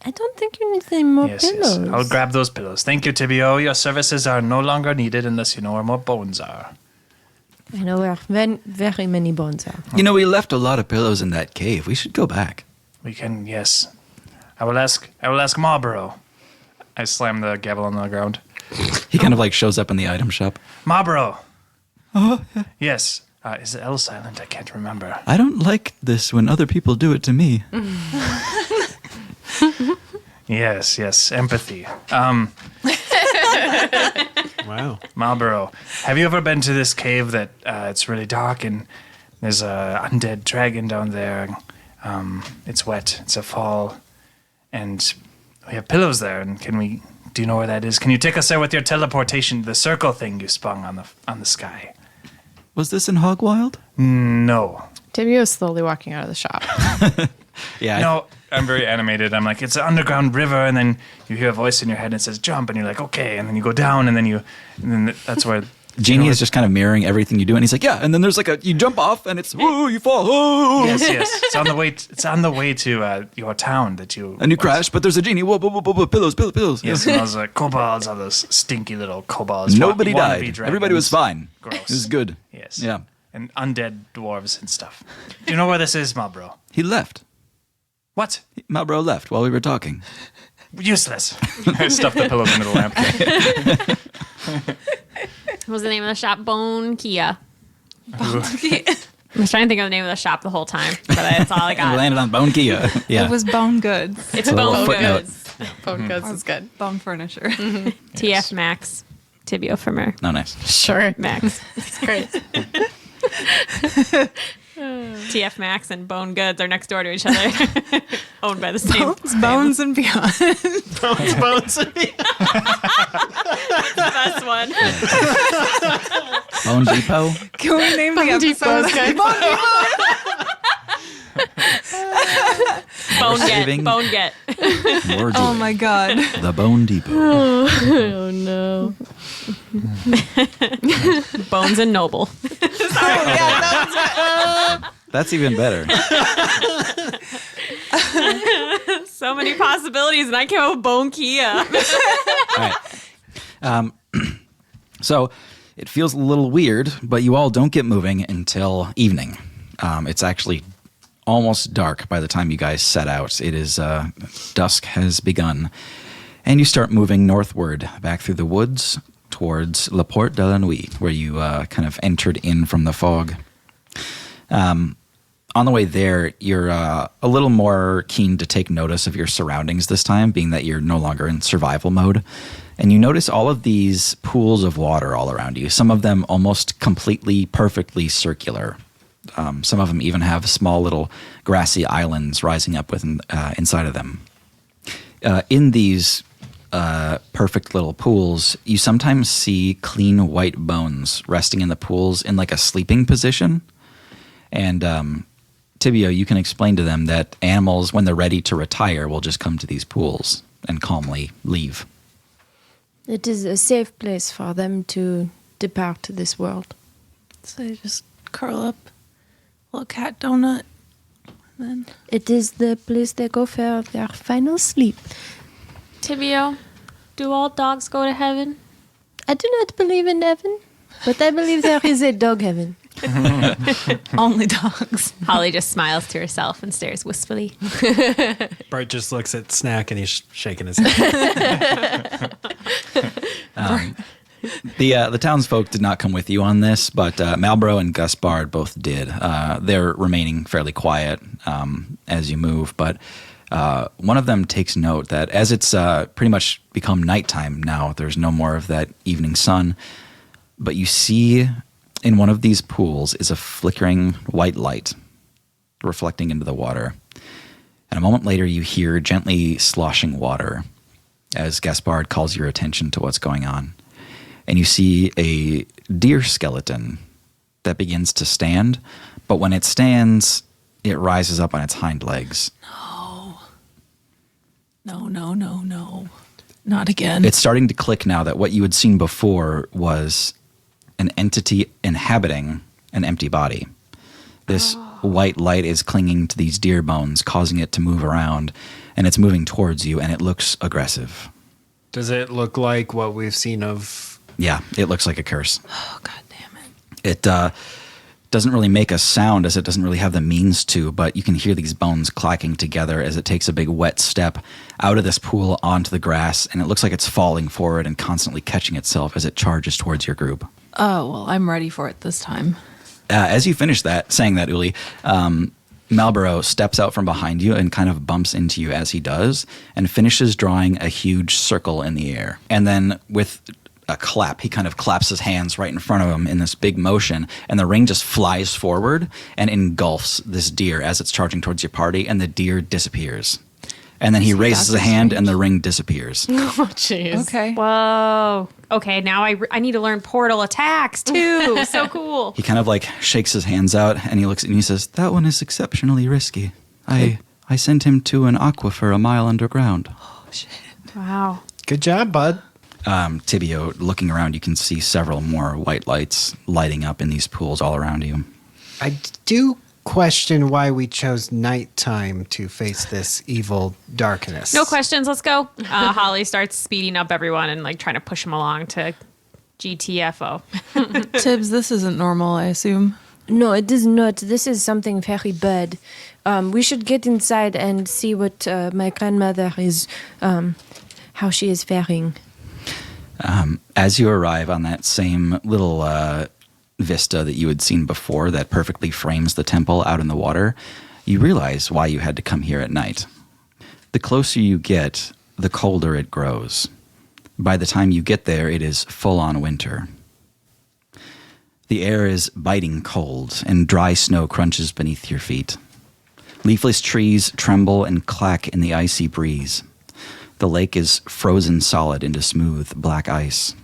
D: I don't think you need any more
F: Yes,
D: pillows.
F: yes. I'll grab those pillows. Thank you, Tibio. Your services are no longer needed unless you know where more bones are.
D: I know where very many bones are.
A: You know, we left a lot of pillows in that cave. We should go back.
F: We can, yes. I will ask Marlborough. I slam the gavel on the ground.
A: He kind of like shows up in the item shop.
F: Marlborough. Yes. Is it L silent? I can't remember.
A: I don't like this when other people do it to me.
F: Yes. Empathy.
E: Wow.
F: Marlborough. Have you ever been to this cave that it's really dark and there's a undead dragon down there? It's wet. It's a fall. And we have pillows there. And do you know where that is? Can you take us there with your teleportation, the circle thing you sprung on the sky?
A: Was this in Hogwild?
F: No.
G: Tibio is slowly walking out of the shop.
A: Yeah.
F: No, I'm very animated. I'm like, it's an underground river, and then you hear a voice in your head and it says jump, and you're like, okay, and then you go down, and then that's where
A: Genie is just kind of mirroring everything you do, and he's like, yeah. And then there's like you jump off, and it's whoa, you fall. Oh.
F: Yes. It's on the way. It's on the way to your town that you.
A: And you crash, but there's a genie. Whoa, whoa, whoa, whoa, pillows.
F: Yes, and those kobolds, all those stinky little kobolds.
A: Nobody
F: wannabe
A: died.
F: dragons.
A: Everybody was fine.
F: Gross.
A: It was good.
F: Yes.
A: Yeah.
F: And undead dwarves and stuff. Do you know where this is, Malbro?
A: He left.
F: What?
A: Malbro left while we were talking.
F: Useless. I stuffed the pillows into the lamp.
B: What was the name of the shop? Bone Kia. I was trying to think of the name of the shop the whole time, but that's all I
A: We
B: got.
A: landed on Bone Kia. Yeah.
C: It was Bone Goods.
B: It's
A: a little
B: Bone
A: footnote.
B: Goods.
G: Bone Goods is good.
C: Bone Furniture.
B: TF Max. Tibio from her.
A: No, nice.
G: Sure.
B: Max.
G: It's great.
B: TF Max and Bone Goods are next door to each other. Owned by the same.
C: Bones and Beyond.
E: Bones.
B: Best one.
A: Bone Depot.
C: Can we name the episode?
B: Bone
A: Saving-
B: Get. Bone Get.
A: More
C: Oh
A: joy.
C: my God.
A: The Bone Depot.
G: Oh no.
B: Bones and Noble.
A: That's even better.
B: So many possibilities, and I came up with Bone Kia.
A: All right. So it feels a little weird, but you all don't get moving until evening. It's actually almost dark by the time you guys set out. It is dusk has begun, and you start moving northward back through the woods towards La Porte de la Nuit, where you kind of entered in from the fog. On the way there, you're a little more keen to take notice of your surroundings this time, being that you're no longer in survival mode. And you notice all of these pools of water all around you, some of them almost completely, perfectly circular. Some of them even have small little grassy islands rising up within, inside of them. In these perfect little pools, you sometimes see clean white bones resting in the pools in like a sleeping position. And Tibio, you can explain to them that animals, when they're ready to retire, will just come to these pools and calmly leave.
D: It is a safe place for them to depart this world.
C: So they just curl up, little cat donut. Then
D: It is the place they go for their final sleep.
B: Tibio, do all dogs go to heaven?
D: I do not believe in heaven, but I believe there is a dog heaven.
C: only dogs.
B: Holly just smiles to herself and stares wistfully.
E: Bart just looks at Snack and he's shaking his head.
A: The townsfolk did not come with you on this, but Malbro and Gus Bard both did. They're remaining fairly quiet as you move, but one of them takes note that as it's pretty much become nighttime now, there's no more of that evening sun, but you see in one of these pools is a flickering white light reflecting into the water. And a moment later, you hear gently sloshing water as Gaspard calls your attention to what's going on. And you see a deer skeleton that begins to stand, but when it stands, it rises up on its hind legs.
C: No. Not again.
A: It's starting to click now that what you had seen before was an entity inhabiting an empty body. This white light is clinging to these deer bones, causing it to move around, and it's moving towards you, and it looks aggressive.
E: Does it look like what we've seen of?
A: Yeah, it looks like a curse.
C: Oh, God damn it.
A: It doesn't really make a sound as it doesn't really have the means to, but you can hear these bones clacking together as it takes a big wet step out of this pool onto the grass, and it looks like it's falling forward and constantly catching itself as it charges towards your group.
C: Oh, well, I'm ready for it this time.
A: As you finish saying that, Uli, Malboro steps out from behind you and kind of bumps into you as he does and finishes drawing a huge circle in the air. And then with a clap, he kind of claps his hands right in front of him in this big motion, and the ring just flies forward and engulfs this deer as it's charging towards your party, and the deer disappears. And then he raises a hand and the ring disappears.
G: Oh, jeez.
C: Okay.
B: Whoa. Okay, now I need to learn portal attacks too. So cool.
A: He kind of like shakes his hands out and he looks and he says, "That one is exceptionally risky. I sent him to an aquifer a mile underground."
C: Oh, shit.
B: Wow.
E: Good job, bud.
A: Tibio, looking around, you can see several more white lights lighting up in these pools all around you.
E: I do question why we chose nighttime to face this evil darkness.
B: No questions. Let's go. Holly starts speeding up everyone and like trying to push them along to GTFO.
C: Tibbs, this isn't normal, I assume.
D: No, it is not. This is something very bad. We should get inside and see what my grandmother is, how she is faring.
A: As you arrive on that same little vista that you had seen before that perfectly frames the temple out in the water, you realize why you had to come here at night. The closer you get, the colder it grows. By the time you get there, it is full-on winter. The air is biting cold, and dry snow crunches beneath your feet. Leafless trees tremble and clack in the icy breeze. The lake is frozen solid into smooth, black ice.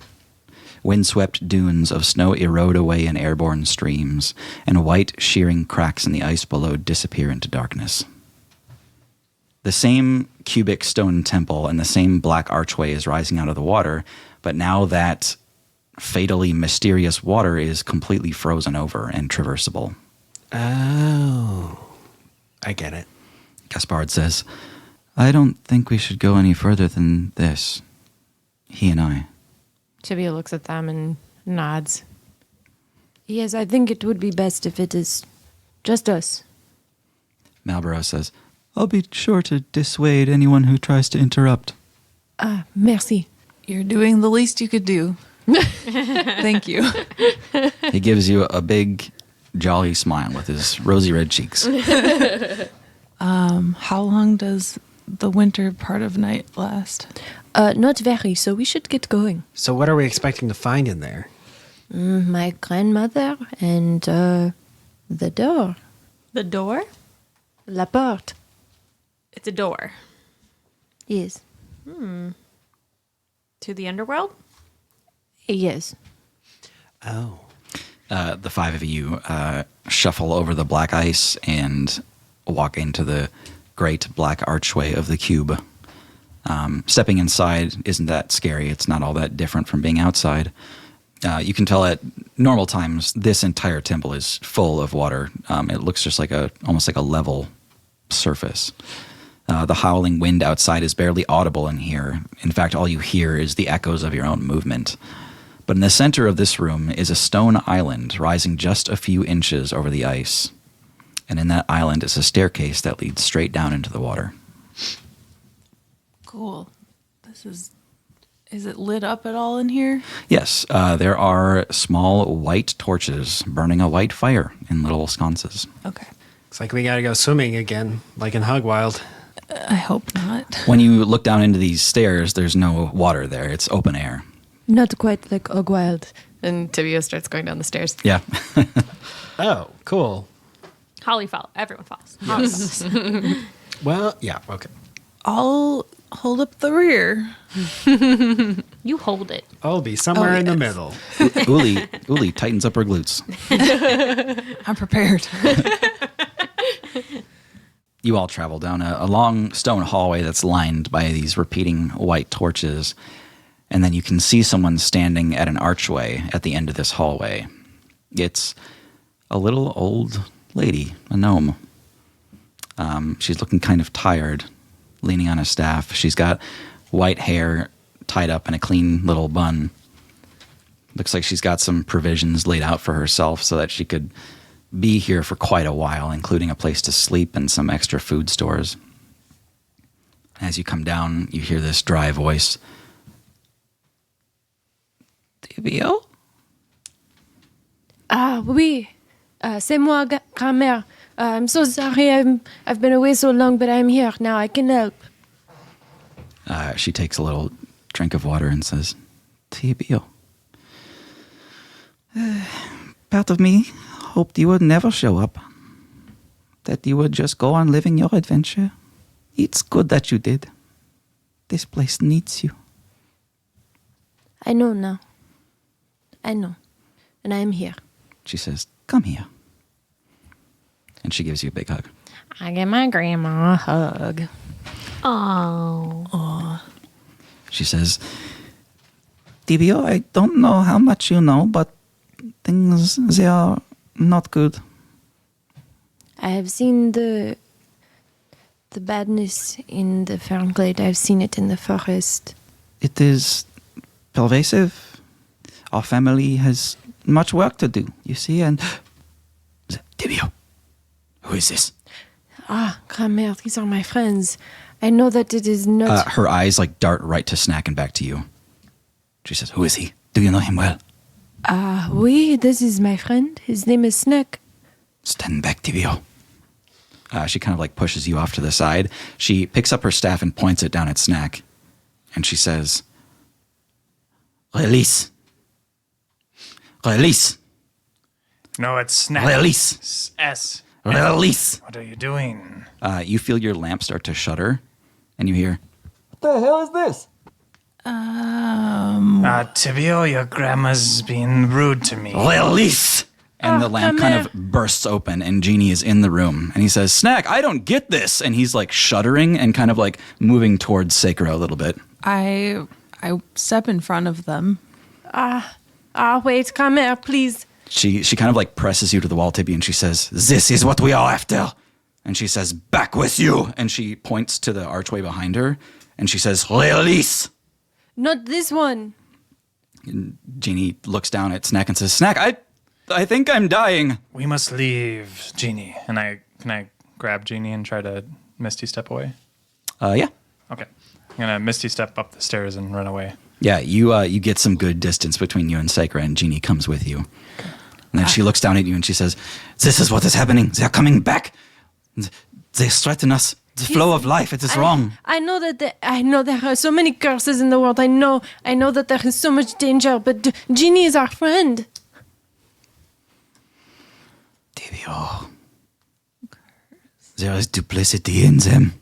A: Windswept dunes of snow erode away in airborne streams, and white, shearing cracks in the ice below disappear into darkness. The same cubic stone temple and the same black archway is rising out of the water, but now that fatally mysterious water is completely frozen over and traversable.
E: Oh, I get it.
A: Gaspard says, I don't think we should go any further than this. He and I.
G: Tibia looks at them and nods.
D: Yes, I think it would be best if it is just us.
A: Malborough says, I'll be sure to dissuade anyone who tries to interrupt.
D: Merci.
C: You're doing the least you could do. Thank you.
A: He gives you a big, jolly smile with his rosy red cheeks.
C: How long does the winter part of night last?
D: Not very, so we should get going.
E: So what are we expecting to find in there?
D: My grandmother and the door.
B: The door?
D: La porte.
B: It's a door.
D: Yes.
B: To the underworld?
D: Yes.
E: Oh.
A: The five of you shuffle over the black ice and walk into the great black archway of the cube. Stepping inside isn't that scary. It's not all that different from being outside. You can tell at normal times this entire temple is full of water. It looks just like almost like a level surface. The howling wind outside is barely audible in here. In fact, all you hear is the echoes of your own movement. But in the center of this room is a stone island rising just a few inches over the ice. And in that island is a staircase that leads straight down into the water.
C: Cool. Is it lit up at all in here?
A: Yes, there are small white torches burning a white fire in little sconces.
C: Okay.
E: Looks like we gotta go swimming again, like in Hogwild.
C: I hope not.
A: When you look down into these stairs, there's no water there. It's open air.
D: Not quite like Ogwild.
G: And Tibia starts going down the stairs.
A: Yeah.
E: Oh, cool.
B: Holly fell. Everyone falls. Holly falls.
E: Well, yeah, okay.
C: I'll hold up the rear.
B: You hold it.
E: I'll be somewhere in the
C: yes.
E: middle.
A: Uli tightens up her glutes.
C: I'm prepared.
A: You all travel down a long stone hallway that's lined by these repeating white torches. And then you can see someone standing at an archway at the end of this hallway. It's a little old lady, a gnome. She's looking kind of tired, leaning on a staff. She's got white hair tied up in a clean little bun. Looks like she's got some provisions laid out for herself so that she could be here for quite a while, including a place to sleep and some extra food stores. As you come down, you hear this dry voice. Tibio?
D: Oui. C'est moi, grand-mère. I'm so sorry I've been away so long, but I'm here now. I can help.
A: She takes a little drink of water and says, Tibio. Part of me hoped you would never show up. That you would just go on living your adventure. It's good that you did. This place needs you.
D: I know now. I know. And I'm here.
A: She says, come here. And she gives you a big hug.
G: I give my grandma a hug.
B: Oh.
A: She says, Tibio, I don't know how much you know, but things, they are not good.
D: I have seen the badness in the Fernglade. I've seen it in the forest.
A: It is pervasive. Our family has much work to do, you see, and... Tibio, who is this?
D: Grand-mère, these are my friends. I know that it is not...
A: Her eyes like dart right to Snack and back to you. She says, who is he? Do you know him well?
D: Oui, this is my friend. His name is Snack.
A: Stand back, Tibio. She kind of like pushes you off to the side. She picks up her staff and points it down at Snack. And she says, Release. Release.
F: No, it's Snack.
A: Release.
F: S.
A: Release.
F: What are you doing?
A: You feel your lamp start to shudder, and you hear, what the hell is this?
F: Tibio, your grandma's being rude to me.
A: Release! And the lamp kind of bursts open, and Genie is in the room. And he says, Snack, I don't get this. And he's like shuddering and kind of like moving towards Sakura a little bit.
C: I step in front of them.
D: Wait, Grand-mère, please.
A: She kind of like presses you to the wall, Tibby, and she says, this is what we are after. And she says, back with you. And she points to the archway behind her, and she says, release.
D: Not this one.
A: And Genie looks down at Snack and says, Snack, I think I'm dying.
F: We must leave, Genie. And can I grab Genie and try to Misty step away?
A: Yeah.
F: Okay. I'm gonna Misty step up the stairs and run away.
A: Yeah, you get some good distance between you and Sakura, and Genie comes with you. And then she looks down at you and she says, this is what is happening. They're coming back. They threaten us. The flow of life, it is wrong.
D: I know that I know there are so many curses in the world. I know that there is so much danger, but Genie is our friend.
A: Tibio, there is duplicity in them.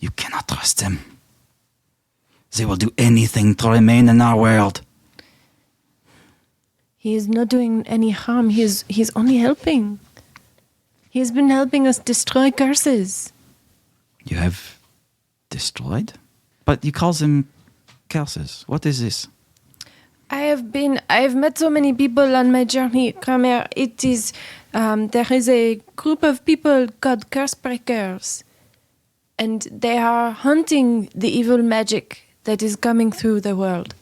A: You cannot trust them. They will do anything to remain in our world.
D: He is not doing any harm. He's only helping. He has been helping us destroy curses.
A: You have destroyed? But you call them curses. What is this?
D: I've met so many people on my journey, Grand-mère. It is, there is a group of people called Cursebreakers, and they are hunting the evil magic that is coming through the world.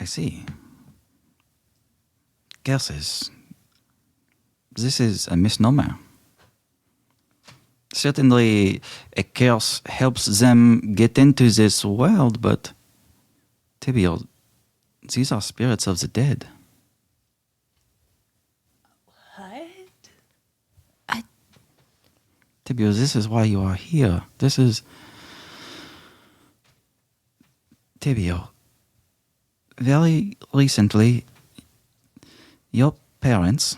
A: I see. Curses. This is a misnomer. Certainly, a curse helps them get into this world, but Tibio, these are spirits of the dead.
D: What?
A: Tibio, this is why you are here. This is... Tibio, very recently, your parents,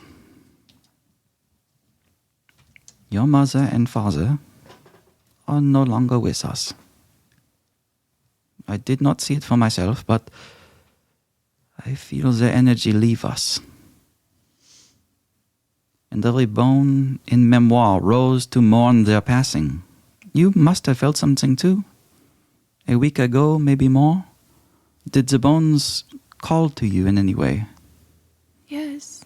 A: your mother and father, are no longer with us. I did not see it for myself, but I feel their energy leave us. And every bone in Mémoire rose to mourn their passing. You must have felt something too. A week ago, maybe more. Did the bones call to you in any way?
D: Yes.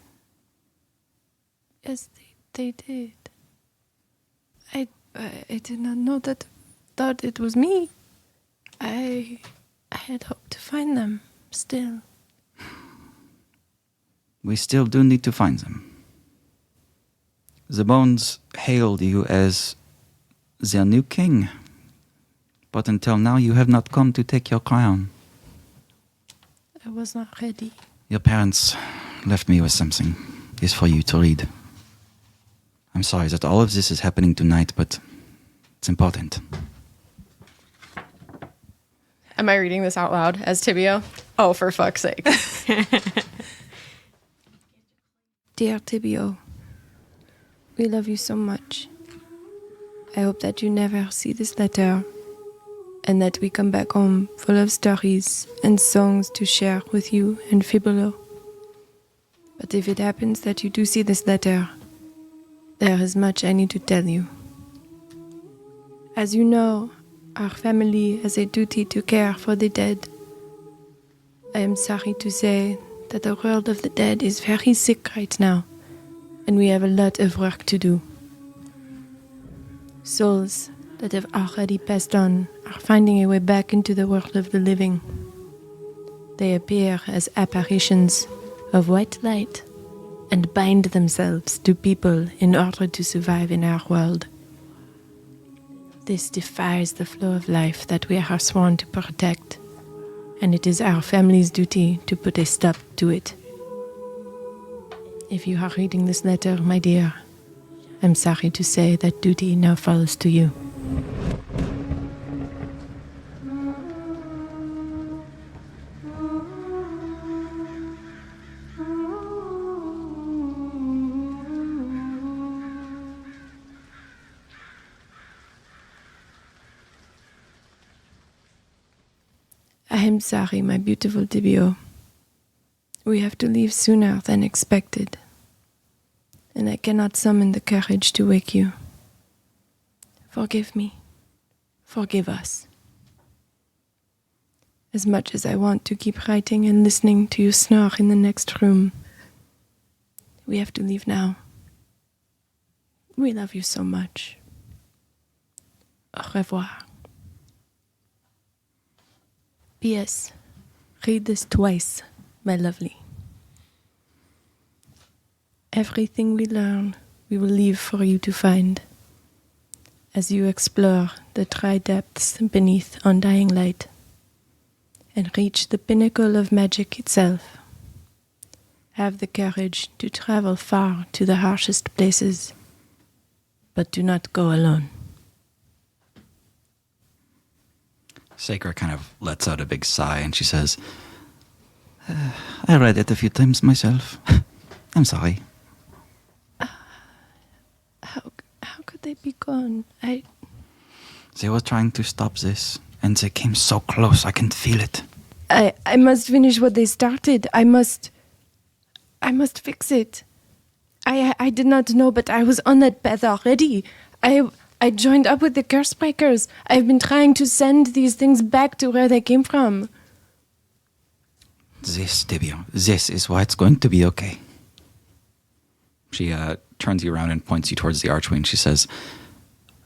D: Yes, they did. I did not know that. Thought it was me. I had hoped to find them. Still.
A: We still do need to find them. The bones hailed you as their new king. But until now, you have not come to take your crown.
D: I was not ready.
A: Your parents left me with something. It's for you to read. I'm sorry that all of this is happening tonight, but it's important.
G: Am I reading this out loud as Tibio? Oh, for fuck's sake.
D: Dear Tibio, we love you so much. I hope that you never see this letter and that we come back home full of stories and songs to share with you and Fibolo. But if it happens that you do see this letter, there is much I need to tell you. As you know, our family has a duty to care for the dead, I am sorry to say that the world of the dead is very sick right now, and we have a lot of work to do. Souls that have already passed on are finding a way back into the world of the living. They appear as apparitions of white light and bind themselves to people in order to survive in our world. This defies the flow of life that we are sworn to protect, and it is our family's duty to put a stop to it. If you are reading this letter, my dear, I'm sorry to say that duty now falls to you. I am sorry, my beautiful Tibio. We have to leave sooner than expected, and I cannot summon the courage to wake you. Forgive me. Forgive us. As much as I want to keep writing and listening to you snore in the next room, we have to leave now. We love you so much. Au revoir. P.S. Read this twice, my lovely. Everything we learn, we will leave for you to find, as you explore the dry depths beneath undying light, and reach the pinnacle of magic itself. Have the courage to travel far to the harshest places, but do not go alone.
A: Saker kind of lets out a big sigh and she says, I read it a few times myself. I'm sorry.
D: How could they be gone?
A: They were trying to stop this, and they came so close, I can feel it.
D: I must finish what they started. I must fix it. I did not know, but I was on that path already. I joined up with the Cursebreakers. I've been trying to send these things back to where they came from.
A: This, Tibio, this is why it's going to be okay. She turns you around and points you towards the archway, and she says,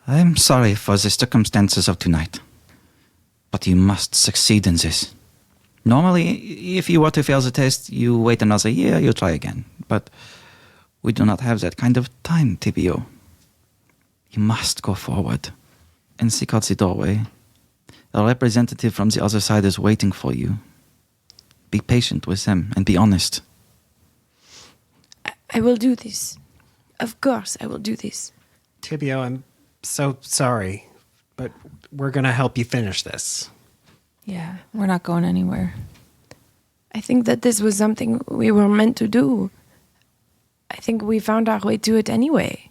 A: I'm sorry for the circumstances of tonight, but you must succeed in this. Normally, if you were to fail the test, you wait another year, you try again. But we do not have that kind of time, Tibio. You must go forward and seek out the doorway. A representative from the other side is waiting for you. Be patient with them and be honest.
D: I will do this. Of course, I will do this.
E: Tibio, I'm so sorry, but we're going to help you finish this.
C: Yeah, we're not going anywhere.
D: I think that this was something we were meant to do. I think we found our way to it anyway.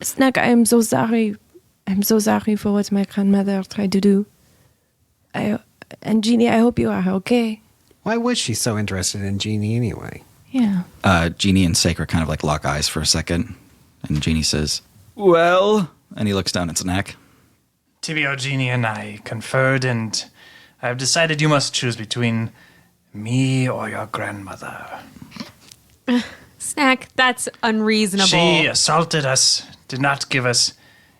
D: Snack, I am so sorry. I'm so sorry for what my grandmother tried to do. And Jeannie, I hope you are okay.
E: Why was she so interested in Jeannie anyway?
C: Yeah.
A: Jeannie and Saker kind of like lock eyes for a second, and Jeannie says, well, and he looks down at Snack.
F: Tibio, Jeannie, and I conferred, and I have decided you must choose between me or your grandmother.
B: Snack, that's unreasonable.
F: She assaulted us, did not give us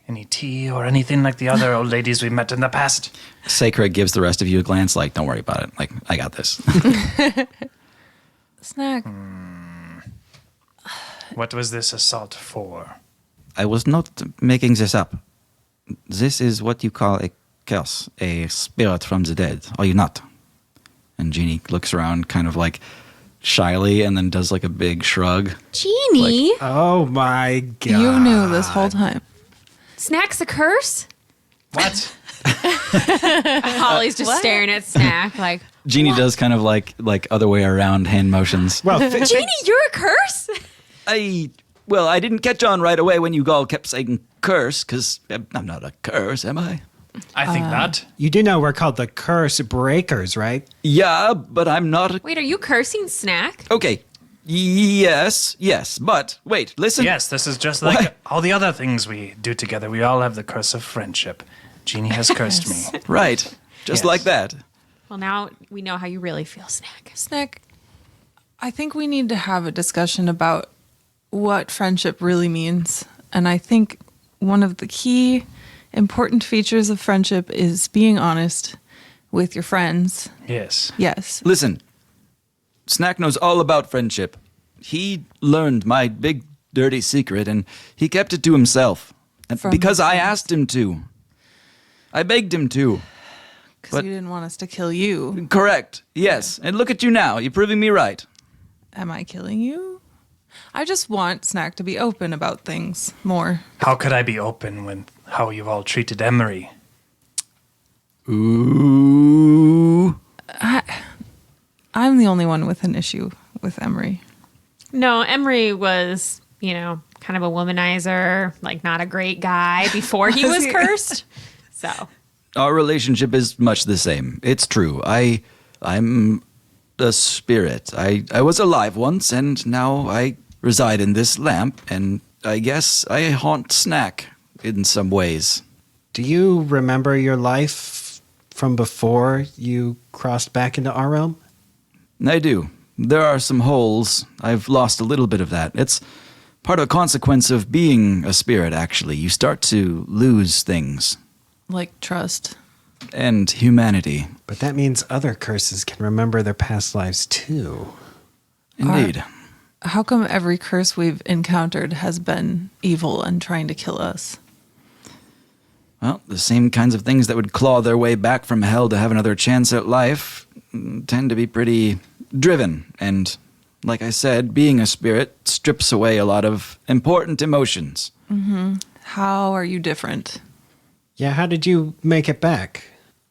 F: any tea or anything like the other old ladies we met in the past.
A: Saker gives the rest of you a glance like, don't worry about it. Like, I got this.
C: Snack.
F: What was this assault for?
A: I was not making this up. This is what you call a curse, a spirit from the dead, are you not? And Jeannie looks around kind of like shyly and then does like a big shrug.
B: Jeannie?
E: Oh my God.
C: You knew this whole time.
B: Snack's a curse?
F: What?
B: Holly's just staring at Snack like,
A: Jeannie does kind of like other way around hand motions.
E: Well,
B: Jeannie, you're a curse?
A: I didn't catch on right away when you all kept saying curse, because I'm not a curse, am I?
F: I think not.
E: you do know we're called the Cursebreakers, right?
A: Yeah, but I'm not a...
B: Wait, are you cursing Snack?
A: Okay, yes, but wait, listen.
F: Yes, this is just like
A: What?
F: all the other things we do together. We all have the curse of friendship. Jeannie has cursed me.
A: Right, just
F: Yes.
A: like that.
B: Well, now we know how you really feel, Snack.
C: Snack, I think we need to have a discussion about what friendship really means. And I think one of the key important features of friendship is being honest with your friends.
F: Yes.
C: Yes.
A: Listen, Snack knows all about friendship. He learned my big dirty secret and he kept it to himself. And
C: From
A: because
C: his
A: I
C: friends.
A: asked him to. I begged him to.
C: Because
A: But-
C: you didn't want us to kill you.
A: Correct. Yes. And look at you now. You're proving me right.
C: Am I killing you? I just want Snack to be open about things more.
F: How could I be open when how you've all treated Emery?
A: Ooh.
C: I'm the only one with an issue with Emery.
B: No, Emery was, kind of a womanizer, like not a great guy before he was cursed. So,
A: Our relationship is much the same. It's true. I'm a spirit. I was alive once, and now I reside in this lamp, and I guess I haunt Snack in some ways.
E: Do you remember your life from before you crossed back into our realm?
A: I do. There are some holes. I've lost a little bit of that. It's part of a consequence of being a spirit, actually. You start to lose things.
C: Like trust.
A: And humanity.
E: But that means other curses can remember their past lives too.
A: Indeed.
C: How come every curse we've encountered has been evil and trying to kill us?
A: Well, the same kinds of things that would claw their way back from hell to have another chance at life tend to be pretty driven. And like I said, being a spirit strips away a lot of important emotions.
C: How are you different?
E: Yeah, how did you make it back?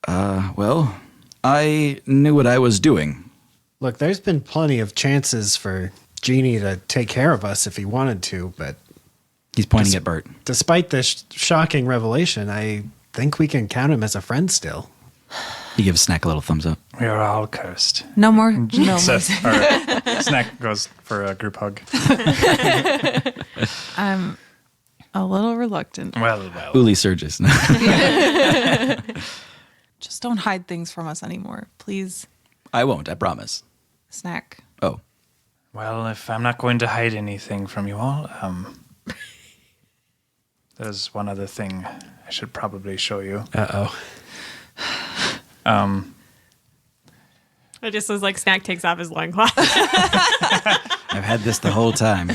A: Well, I knew what I was doing.
E: Look, there's been plenty of chances for Genie to take care of us if he wanted to, but
A: He's pointing at Bert.
E: despite this shocking revelation, I think we can count him as a friend still.
A: He gives Snack a little thumbs up.
F: We are all cursed.
C: No more. No more.
F: Snack goes for a group hug.
C: I'm a little reluctant.
F: Well.
A: Uli surges.
C: Just don't hide things from us anymore, please.
A: I won't, I promise.
C: Snack.
A: Oh.
F: Well, if I'm not going to hide anything from you all, there's one other thing I should probably show you.
E: Uh-oh.
B: it just was like Snack takes off his loincloth.
A: I've had this the whole time.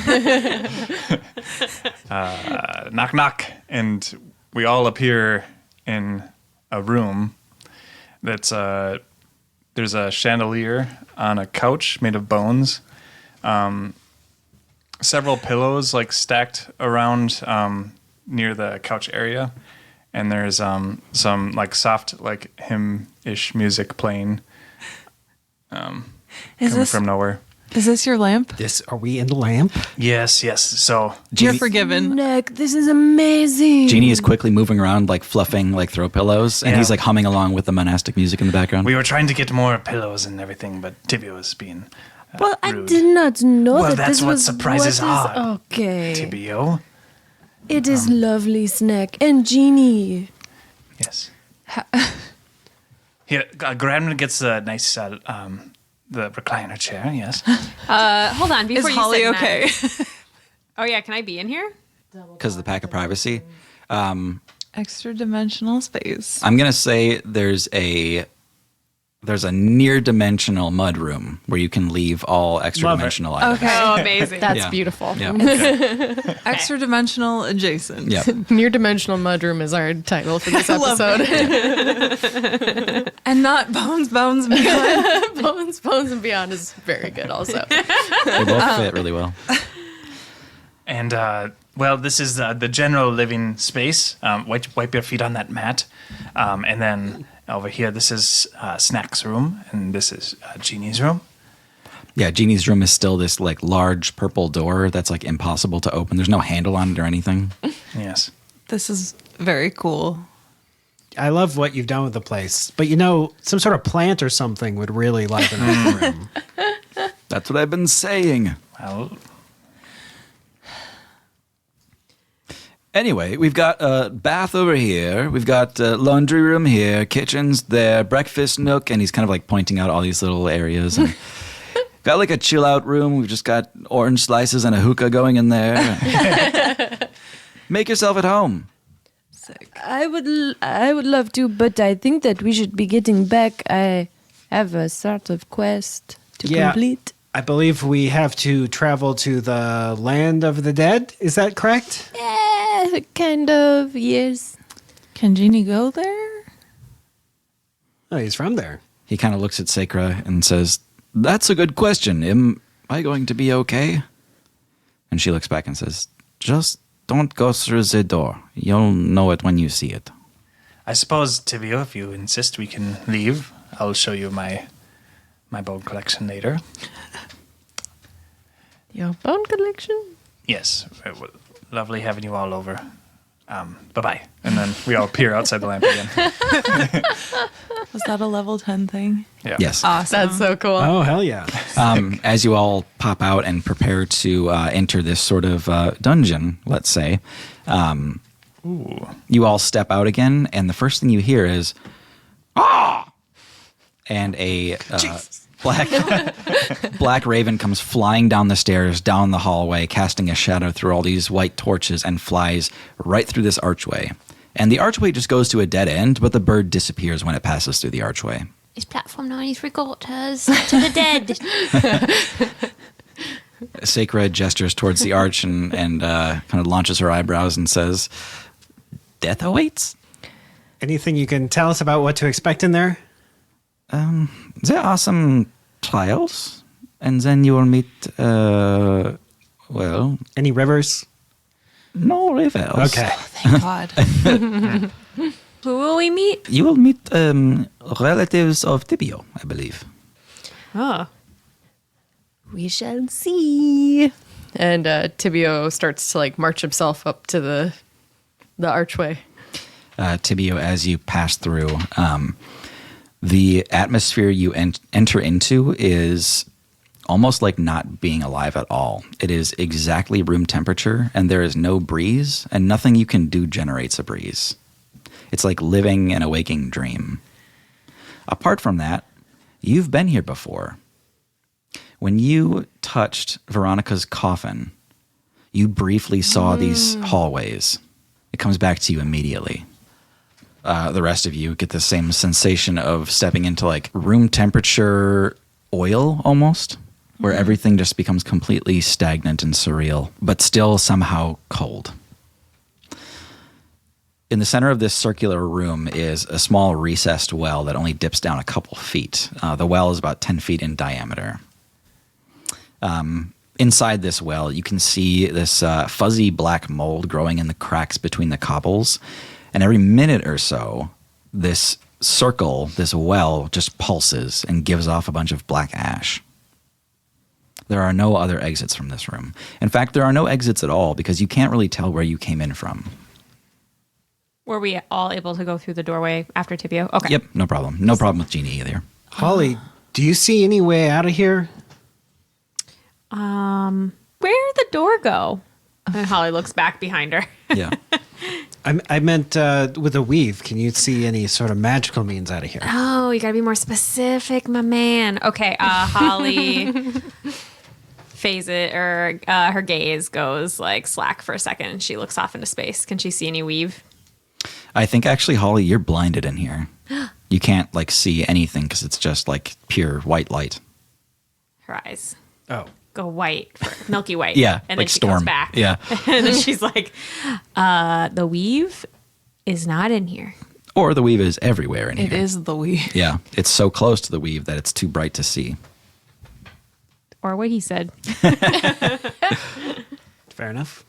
F: Knock, knock. And we all appear in a room that's there's a chandelier on a couch made of bones. Several pillows like stacked around near the couch area. And there's some like soft like hymn-ish music playing coming from nowhere.
C: Is this your lamp?
E: Are we in the lamp?
F: Yes. So
C: You're forgiven.
D: Nick, this is amazing.
A: Genie is quickly moving around, like fluffing like throw pillows, and
F: Yeah.
A: he's like humming along with the monastic music in the background.
F: we were trying to get more pillows and everything, but Tibby was being
D: Well, I
F: rude.
D: did not know
F: Well,
D: that
F: that's
D: this
F: what
D: was
F: surprises
D: what is-
F: are.
D: Okay.
F: Tibio.
D: It is lovely, Snack. And Genie.
F: Yes. Here, Grandma gets a nice the recliner chair. Yes.
B: Hold on,
C: Is
B: before you
C: Holly
B: say
C: okay?
B: Oh yeah, can I be in here?
A: Because of the pack of privacy.
C: Extra dimensional space.
A: I'm gonna say there's a near dimensional mud room where you can leave all extra dimensional items.
C: Okay.
B: Oh, amazing.
G: That's
A: Yeah.
G: beautiful.
A: Yeah.
C: Extra dimensional adjacent.
A: Yeah.
G: Near dimensional mudroom is our title for this episode.
C: And not bones, and beyond.
G: Bones and Beyond is very good also.
A: They both fit really well.
F: And well, this is the general living space. Wipe your feet on that mat, and then over here, this is Snack's room, and this is Genie's room.
A: Yeah, Genie's room is still this like large purple door that's like impossible to open. There's no handle on it or anything.
F: Yes.
C: This is very cool.
E: I love what you've done with the place. But some sort of plant or something would really liven up the room.
A: That's what I've been saying.
F: Well,
A: Anyway, we've got a bath over here. We've got laundry room here, kitchen's there, breakfast nook, and he's kind of like pointing out all these little areas. And got like a chill out room. We've just got orange slices and a hookah going in there. Make yourself at home.
D: I would love to, but I think that we should be getting back. I have a sort of quest to complete.
E: I believe we have to travel to the land of the dead. Is that correct?
D: Yeah, kind of, yes.
C: Can Jeannie go there?
E: Oh, he's from there.
A: He kind of looks at Sakura and says, "That's a good question. Am I going to be okay?" And she looks back and says, "Just don't go through the door. You'll know it when you see it."
F: I suppose, Tivio, if you insist we can leave, I'll show you my bone collection later.
G: Your bone collection?
F: Yes. It was lovely having you all over. Bye-bye. And then we all peer outside the lamp again.
C: Was that a level 10 thing?
F: Yeah.
A: Yes.
C: Awesome.
G: That's so cool.
E: Oh, hell yeah.
A: As you all pop out and prepare to enter this sort of dungeon, let's say, you all step out again, and the first thing you hear is, "Ah!" And a black raven comes flying down the stairs, down the hallway, casting a shadow through all these white torches, and flies right through this archway. And the archway just goes to a dead end, but the bird disappears when it passes through the archway.
B: It's platform 93 quarters to the dead.
A: Sakura gestures towards the arch and kind of launches her eyebrows and says, "Death awaits?"
E: Anything you can tell us about what to expect in there?
A: There are some trials, and then you will meet,
E: Any rivers?
A: no rivers.
E: Okay.
C: Thank God.
B: Who will we meet?
A: You will meet relatives of Tibio, I believe.
B: Oh.
G: We shall see. And Tibio starts to like march himself up to the archway.
A: Tibio, as you pass through, the atmosphere you enter into is almost like not being alive at all. It is exactly room temperature, and there is no breeze, and nothing you can do generates a breeze. It's like living in a waking dream. Apart from that, you've been here before. When you touched Veronica's coffin, you briefly saw these hallways. It comes back to you immediately. The rest of you get the same sensation of stepping into like room temperature oil almost, where everything just becomes completely stagnant and surreal, but still somehow cold. In the center of this circular room is a small recessed well that only dips down a couple feet. The well is about 10 feet in diameter. Inside this well, you can see this fuzzy black mold growing in the cracks between the cobbles. And every minute or so, this circle, this well, just pulses and gives off a bunch of black ash. There are no other exits from this room. In fact, there are no exits at all because you can't really tell where you came in from.
B: Were we all able to go through the doorway after Tibio? Okay.
A: Yep, no problem. No problem with Jeannie either.
E: Holly, do you see any way out of here?
B: Where'd the door go? And Holly looks back behind her.
A: Yeah.
E: I meant with a weave. Can you see any sort of magical means out of here?
B: Oh, you gotta be more specific, my man. Okay, Holly her gaze goes like slack for a second and she looks off into space. Can she see any weave?
A: I think actually, Holly, you're blinded in here. You can't like see anything because it's just like pure white light.
B: Her eyes
E: Oh.
B: go white, milky white.
A: Yeah,
B: and
A: like
B: then she
A: storm.
B: comes back.
A: Yeah.
B: And then she's like, the weave is not in here.
A: Or the weave is everywhere in here.
C: It is the weave.
A: Yeah, it's so close to the weave that it's too bright to see.
B: Or what he said.
E: Fair enough.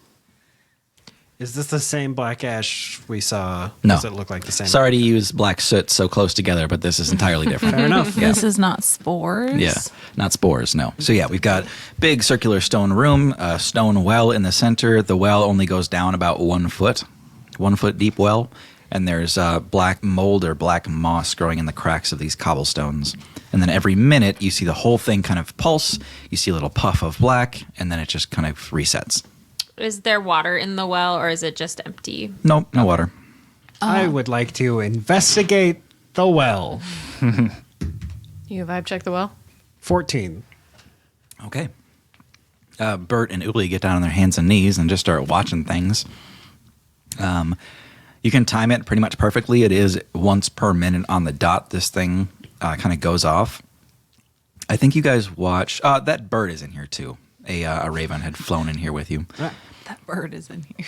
E: Is this the same black ash we saw?
A: No.
E: Does it look like the same?
A: Sorry to use black soot so close together, but this is entirely different.
E: Fair enough.
A: Yeah.
C: This is not spores.
A: Yeah, not spores, no. So yeah, we've got big circular stone room, a stone well in the center. The well only goes down about 1 foot, 1 foot deep well. And there's black mold or black moss growing in the cracks of these cobblestones. And then every minute you see the whole thing kind of pulse. You see a little puff of black, and then it just kind of resets.
B: Is there water in the well, or is it just empty?
A: Nope, no water.
E: I would like to investigate the well.
G: You vibe check the well?
E: 14.
A: Okay. Bert and Uli get down on their hands and knees and just start watching things. You can time it pretty much perfectly. It is once per minute on the dot. This thing kind of goes off. I think you guys watch. That bird is in here too. A raven had flown in here with you.
C: That bird is in here.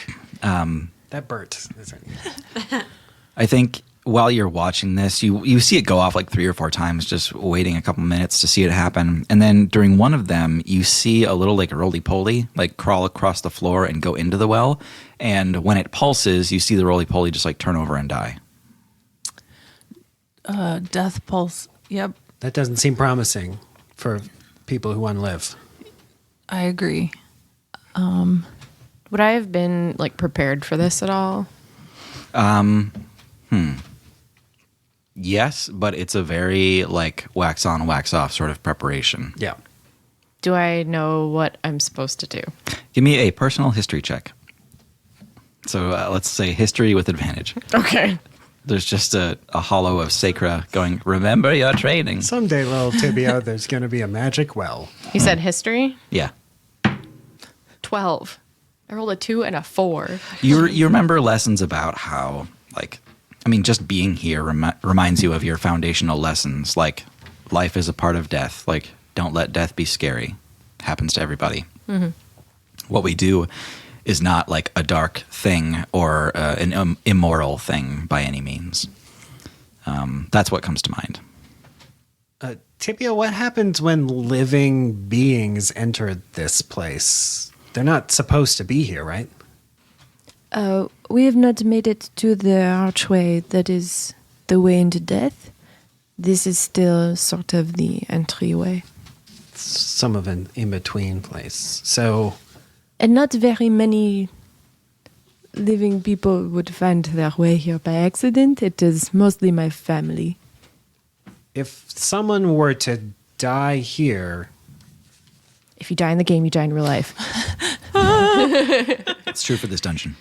E: That Bert is in here.
A: I think while you're watching this, you see it go off like 3 or 4 times, just waiting a couple minutes to see it happen. And then during one of them, you see a little like roly-poly like crawl across the floor and go into the well. And when it pulses, you see the roly-poly just like turn over and die.
C: Death pulse. Yep,
E: That doesn't seem promising for people who want to live.
C: I agree.
G: Would I have been like prepared for this at all?
A: Yes, but it's a very like wax on, wax off sort of preparation.
E: Yeah.
G: Do I know what I'm supposed to do?
A: Give me a personal history check. So let's say history with advantage.
G: Okay.
A: There's just a hollow of Sacra going, remember your training.
E: Someday, little Tibia, there's going to be a magic well.
G: You said history?
A: Yeah.
G: 12. I rolled a 2 and a 4.
A: You remember lessons about how, like, I mean, just being here reminds you of your foundational lessons, like life is a part of death. Like, don't let death be scary. Happens to everybody. Mm-hmm. What we do is not like a dark thing or an immoral thing by any means. That's what comes to mind.
E: Tibia, what happens when living beings enter this place? They're not supposed to be here, right?
D: We have not made it to the archway that is the way into death. This is still sort of the entryway.
E: Some of an in-between place. So,
D: And not very many living people would find their way here by accident. It is mostly my family.
E: if someone were to die here,
G: If you die in the game, you die in real life.
A: It's true for this dungeon.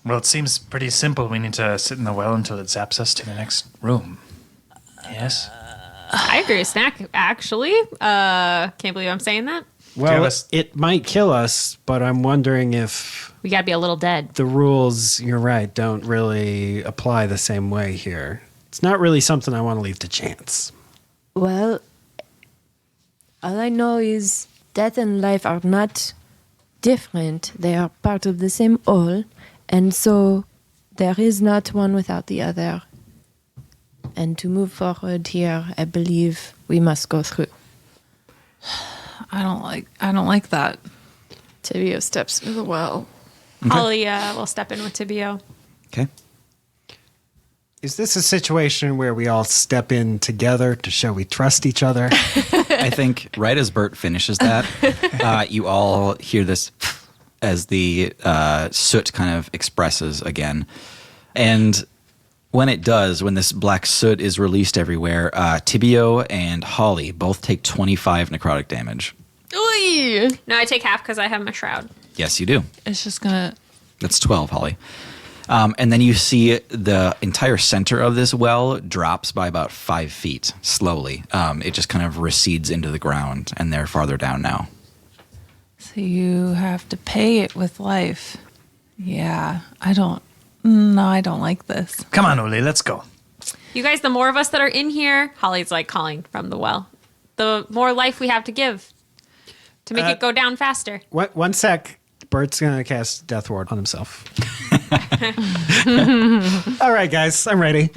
F: Well, it seems pretty simple. We need to sit in the well until it zaps us to the next room. Yes?
B: I agree with Snack, actually. Can't believe I'm saying that.
E: well,
F: us-
E: it might kill us, but I'm wondering if
B: We gotta be a little dead.
E: the rules, you're right, don't really apply the same way here. It's not really something I want to leave to chance.
D: Well, all I know is death and life are not different. They are part of the same whole. And so there is not one without the other. And to move forward here, I believe we must go through.
C: I don't like that.
G: Tibio steps into the well.
B: Holly will step in with Tibio.
A: Okay.
E: Is this a situation where we all step in together to show we trust each other?
A: I think right as Bert finishes that, you all hear this as the soot kind of expresses again. And when it does, when this black soot is released everywhere, Tibio and Holly both take 25 necrotic damage.
B: No, I take half because I have my shroud.
A: Yes, you do.
C: It's just gonna.
A: That's 12, Holly. And then you see the entire center of this well drops by about 5 feet slowly. It just kind of recedes into the ground, and they're farther down now.
C: So you have to pay it with life. Yeah, I don't like this.
F: Come on, Uli, let's go.
B: You guys, the more of us that are in here, Holly's like calling from the well, the more life we have to give to make it go down faster.
E: What? One sec. Bert's going to cast Death Ward on himself. All right, guys, I'm ready.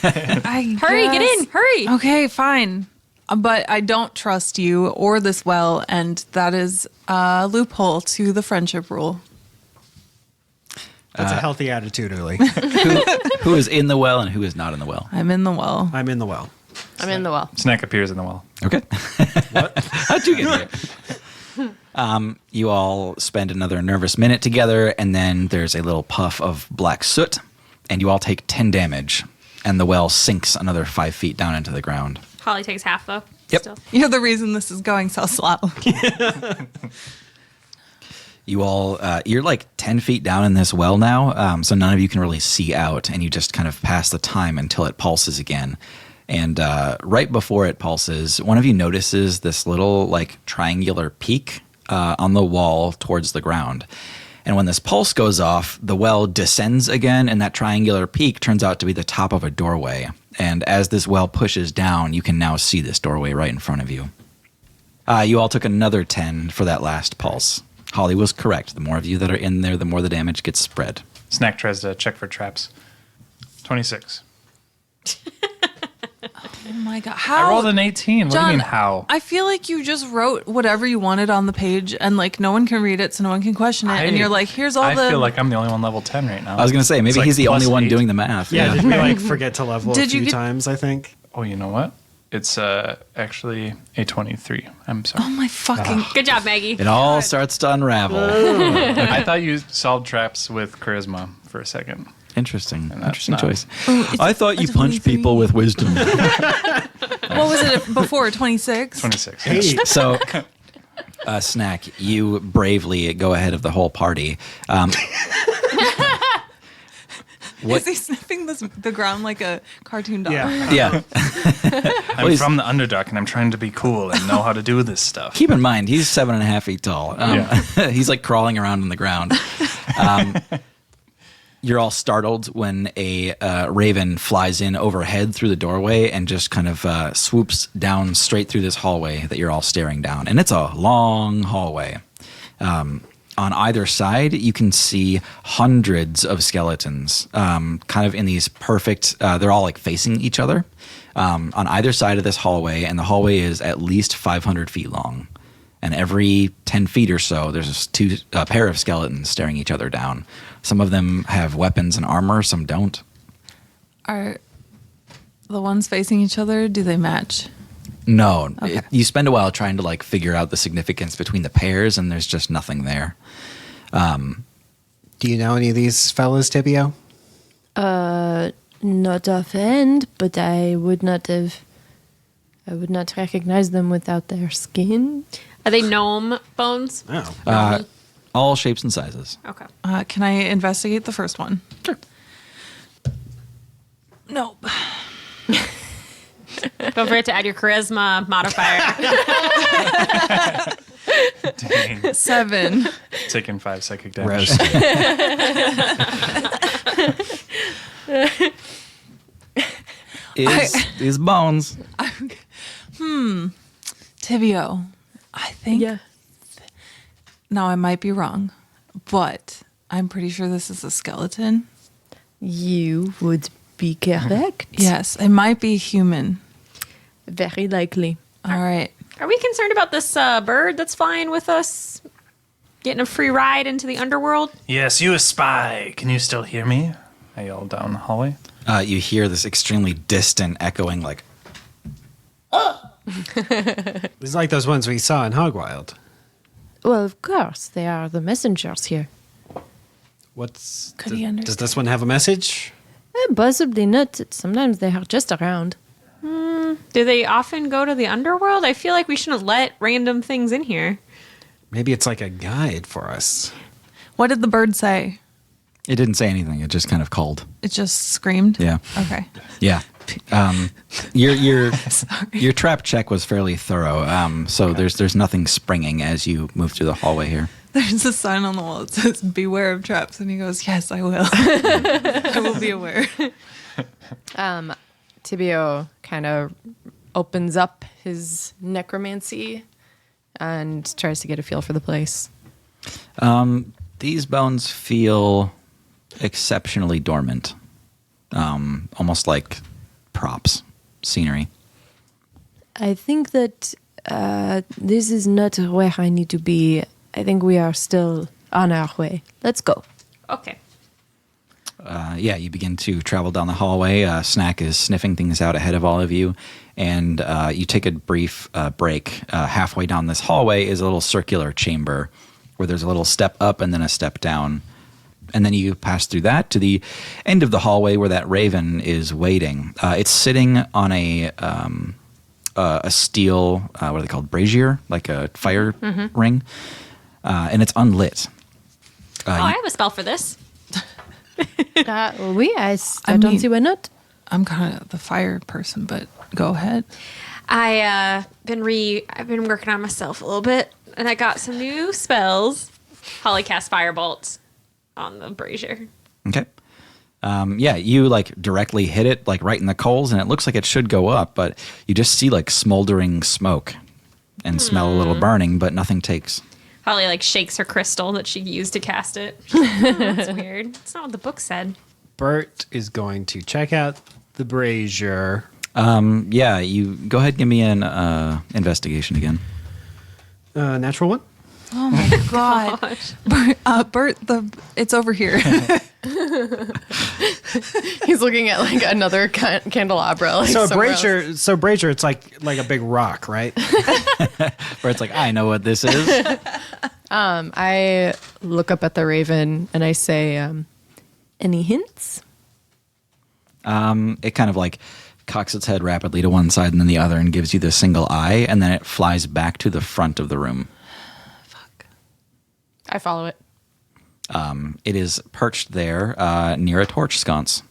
B: Hurry, get in, hurry.
C: Okay, fine. But I don't trust you or this well, and that is a loophole to the friendship rule.
E: That's a healthy attitude, Uli.
A: Who is in the well and who is not in the well?
C: I'm in the well.
E: I'm in the well.
G: I'm in the well.
F: Snack appears in the well.
A: Okay. What? How'd you get here? You all spend another nervous minute together, and then there's a little puff of black soot, and you all take 10 damage, and the well sinks another 5 feet down into the ground.
B: Holly takes half though.
A: Yep.
B: Still.
C: You're the reason this is going so slow.
A: You all, you're like 10 feet down in this well now, so none of you can really see out, and you just kind of pass the time until it pulses again. And right before it pulses, one of you notices this little like triangular peak on the wall towards the ground. And when this pulse goes off, the well descends again, and that triangular peak turns out to be the top of a doorway. And as this well pushes down, you can now see this doorway right in front of you. You all took another 10 for that last pulse. Holly was correct. The more of you that are in there, the more the damage gets spread.
F: Snack tries to check for traps. 26.
C: Oh my god! How?
F: I rolled an 18. What do you mean how?
C: I feel like you just wrote whatever you wanted on the page, and like no one can read it, so no one can question it. And you're like, "Here's all
F: I
C: the."
F: feel like I'm the only one level 10 right now.
A: I was going to say, maybe
F: It's
A: he's the only
F: plus
A: one
F: 8.
A: doing the math.
E: Yeah, did we like forget to level
C: Did
E: a
C: you
E: few
C: get-
E: times, I think?
F: Oh, you know what? It's actually a 23. I'm sorry.
C: Oh my fucking!
B: Good job, Maggie.
A: It all starts to unravel.
F: I thought you solved traps with charisma for a second.
A: Interesting.
F: that's
A: Interesting
F: not-
A: choice.
C: it's
A: I thought you
C: a
A: punched
C: 23.
A: people with wisdom.
C: What was it before? 26.
F: 26.
E: Hey,
A: So, Snack, you bravely go ahead of the whole party.
C: Is he sniffing the ground like a cartoon dog?
E: yeah.
A: Yeah.
F: I'm
A: he's-
F: from the Underdark, and I'm trying to be cool and know how to do this stuff.
A: Keep in mind, he's 7.5 feet tall. He's like crawling around on the ground. You're all startled when a raven flies in overhead through the doorway and just kind of swoops down straight through this hallway that you're all staring down. And it's a long hallway. On either side, you can see hundreds of skeletons, kind of in these perfect, they're all like facing each other on either side of this hallway. And the hallway is at least 500 feet long. And every 10 feet or so, there's a pair of skeletons staring each other down. Some of them have weapons and armor, some don't.
C: Are the ones facing each other? Do they match?
A: No,
C: Okay.
A: you spend a while trying to like figure out the significance between the pairs, and there's just nothing there.
E: Do you know any of these fellas, Tibio?
D: Not offhand, but I would not recognize them without their skin.
B: Are they gnome bones?
E: Oh.
A: All shapes and sizes.
B: Okay.
C: Can I investigate the first one?
A: Sure.
C: Nope.
B: Don't forget to add your charisma modifier.
F: Dang.
C: 7.
F: Taking 5 psychic damage.
E: Roast.
A: Is bones.
C: Tibio, I think.
D: Yeah.
C: Now, I might be wrong, but I'm pretty sure this is a skeleton.
D: You would be correct.
C: Yes, it might be human.
D: Very likely.
C: All right.
B: Are we concerned about this bird that's flying with us? Getting a free ride into the underworld?
F: Yes, you a spy. Can you still hear me? I yelled down the hallway.
A: You hear this extremely distant echoing, like,
E: It's like those ones we saw in Hogwild.
D: Well, of course, they are the messengers here.
C: Could he understand?
E: Does this one have a message?
D: Possibly not. Sometimes they are just around.
B: Do they often go to the underworld? I feel like we shouldn't let random things in here.
E: Maybe it's like a guide for us.
C: What did the bird say?
A: it didn't say anything. It just kind of called.
C: It just screamed?
A: Yeah.
C: Okay.
A: Yeah. Your trap check was fairly thorough. So there's nothing springing as you move through the hallway here.
C: There's a sign on the wall that says, "Beware of traps." And he goes, "Yes, I will. I will be aware."
G: Tibio kind of opens up his necromancy and tries to get a feel for the place.
A: These bones feel exceptionally dormant, almost like props, scenery.
D: I think that this is not where I need to be. I think we are still on our way. Let's go.
B: Okay.
A: Yeah, you begin to travel down the hallway. Snack is sniffing things out ahead of all of you, and you take a brief break. Halfway down this hallway is a little circular chamber where there's a little step up and then a step down. And then you pass through that to the end of the hallway where that raven is waiting. It's sitting on a steel, what are they called, brazier, like a fire ring, and it's unlit.
B: Oh, I have a spell for this.
D: Oui, I
C: I
D: don't
C: mean-
D: see why not.
C: I'm kind of the fire person, but go ahead.
B: I've been working on myself a little bit, and I got some new spells. Holly cast firebolt on the brazier.
A: Okay. Yeah, you like directly hit it like right in the coals, and it looks like it should go up, but you just see like smoldering smoke and smell a little burning, but nothing takes.
B: Holly like shakes her crystal that she used to cast it. She's like, oh, that's weird. It's not what the book said.
E: Bert is going to check out the brazier.
A: Yeah, you go ahead and give me an investigation again.
E: Natural one.
C: Oh my god, Bert, it's over here.
G: He's looking at like another candelabra. Like
E: So
G: somewhere else.
E: brazier, it's like a big rock, right?
A: Where it's like, I know what this is.
G: I look up at the raven and I say, any hints?
A: It kind of like cocks its head rapidly to one side and then the other and gives you the single eye, and then it flies back to the front of the room.
G: I follow it.
A: It is perched there near a torch sconce,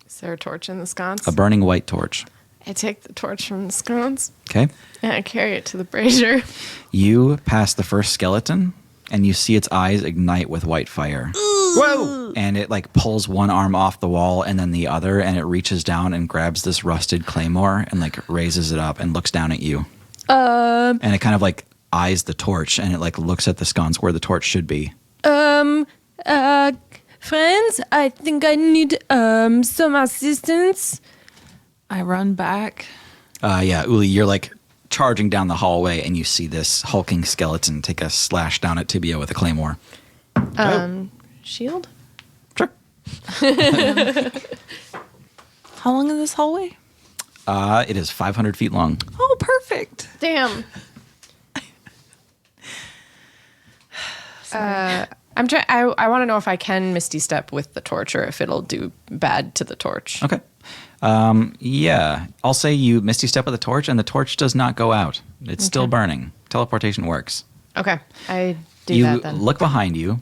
G: Is there a torch in the sconce?
A: a burning white torch.
G: I take the torch from the sconce
A: Okay.
G: and I carry it to the brazier.
A: You pass the first skeleton, and you see its eyes ignite with white fire.
E: Whoa!
A: And it like pulls one arm off the wall and then the other, and it reaches down and grabs this rusted claymore and like raises it up and looks down at you. And it kind of like eyes the torch, and it like looks at the sconce where the torch should be.
D: Friends, I think I need some assistance.
C: I run back.
A: Yeah, Uli, you're like charging down the hallway, and you see this hulking skeleton take a slash down at Tibio with a claymore.
G: Shield?
A: Sure.
C: How long is this hallway?
A: It is 500 feet long.
C: Oh, perfect.
G: Damn. I'm trying. I want to know if I can Misty Step with the torch, or if it'll do bad to the torch.
A: Okay. Yeah, I'll say you Misty Step with the torch, and the torch does not go out. It's still burning. Teleportation works.
G: Okay, I do
A: You
G: that then.
A: look behind you,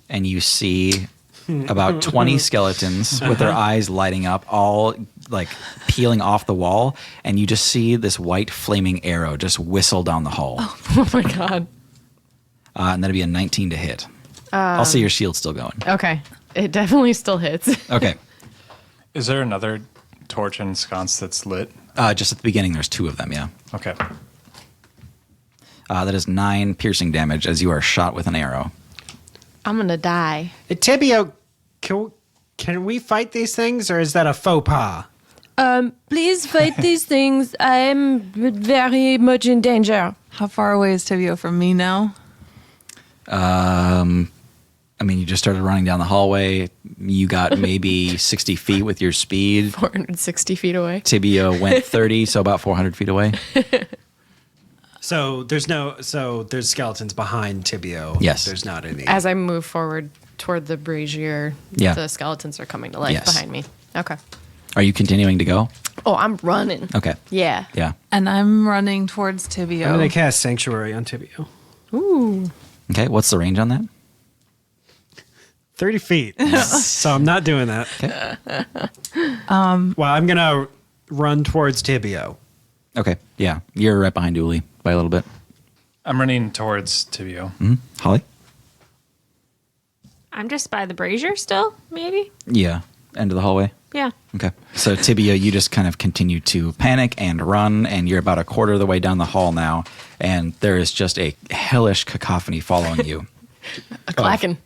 A: and you see about 20 skeletons with their eyes lighting up, all like peeling off the wall, and you just see this white flaming arrow just whistle down the hall.
G: Oh my god.
A: And that'd be a 19 to hit. I'll say your shield's still going.
G: Okay, it definitely still hits.
A: Okay.
F: Is there another torch and sconce that's lit?
A: Just at the beginning, there's 2 of them, yeah.
F: Okay.
A: That is 9 piercing damage as you are shot with an arrow.
G: I'm gonna die.
E: Tibio, can we fight these things, or is that a faux pas?
D: Please fight these things. I am very much in danger.
C: How far away is Tibio from me now?
A: I mean, you just started running down the hallway. You got maybe 60 feet with your speed.
G: 460 feet away.
A: Tibio went 30, so about 400 feet away.
E: So there's skeletons behind Tibio.
A: Yes.
E: There's not any.
G: As I move forward toward the brazier,
A: Yeah.
G: the skeletons are coming to life
A: Yes.
G: behind me. Okay.
A: Are you continuing to go?
G: Oh, I'm running.
A: Okay.
G: Yeah.
A: Yeah.
C: And I'm running towards Tibio.
E: I'm going to cast Sanctuary on Tibio.
G: Ooh.
A: Okay. What's the range on that?
E: 30 feet. So I'm not doing that.
A: Okay.
E: Well, I'm going to run towards Tibio.
A: Okay. Yeah. You're right behind Uli by a little bit.
F: I'm running towards Tibio.
A: Holly?
B: I'm just by the brazier still, maybe?
A: Yeah. End of the hallway.
B: Yeah.
A: Okay. So Tibio, you just kind of continue to panic and run, and you're about a quarter of the way down the hall now, and there is just a hellish cacophony following you.
G: Clacking.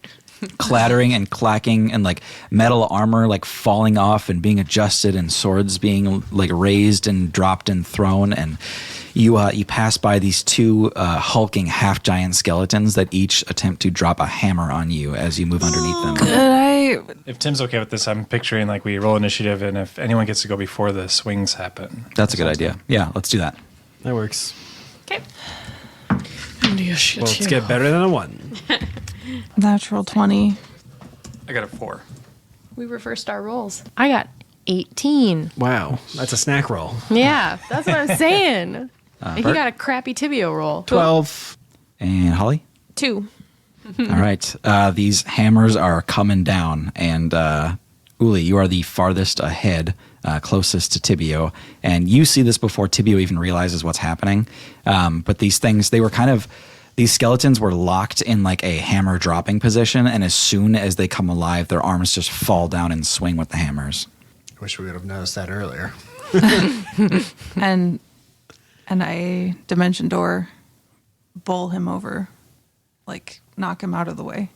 A: Clattering and clacking, and like metal armor like falling off and being adjusted, and swords being like raised and dropped and thrown, and you pass by these 2 hulking half giant skeletons that each attempt to drop a hammer on you as you move underneath them.
F: If Tim's okay with this, I'm picturing like we roll initiative, and if anyone gets to go before the swings happen.
A: That's a good idea. Yeah, let's do that.
E: That works.
B: Okay.
E: Well, let's get better than a 1.
C: Natural 20.
F: I got a 4.
G: We reversed our rolls. I got 18.
E: Wow. That's a snack roll.
G: Yeah, that's what I'm saying. He
A: Bert?
G: got a crappy tibio roll.
E: 12.
A: And Holly?
B: 2.
A: All right. These hammers are coming down, and Uli, you are the farthest ahead, closest to Tibio, and you see this before Tibio even realizes what's happening. But these things, these skeletons were locked in like a hammer dropping position, and as soon as they come alive, their arms just fall down and swing with the hammers.
E: I wish we would have noticed that earlier.
C: And I dimension door bowl him over, like knock him out of the way.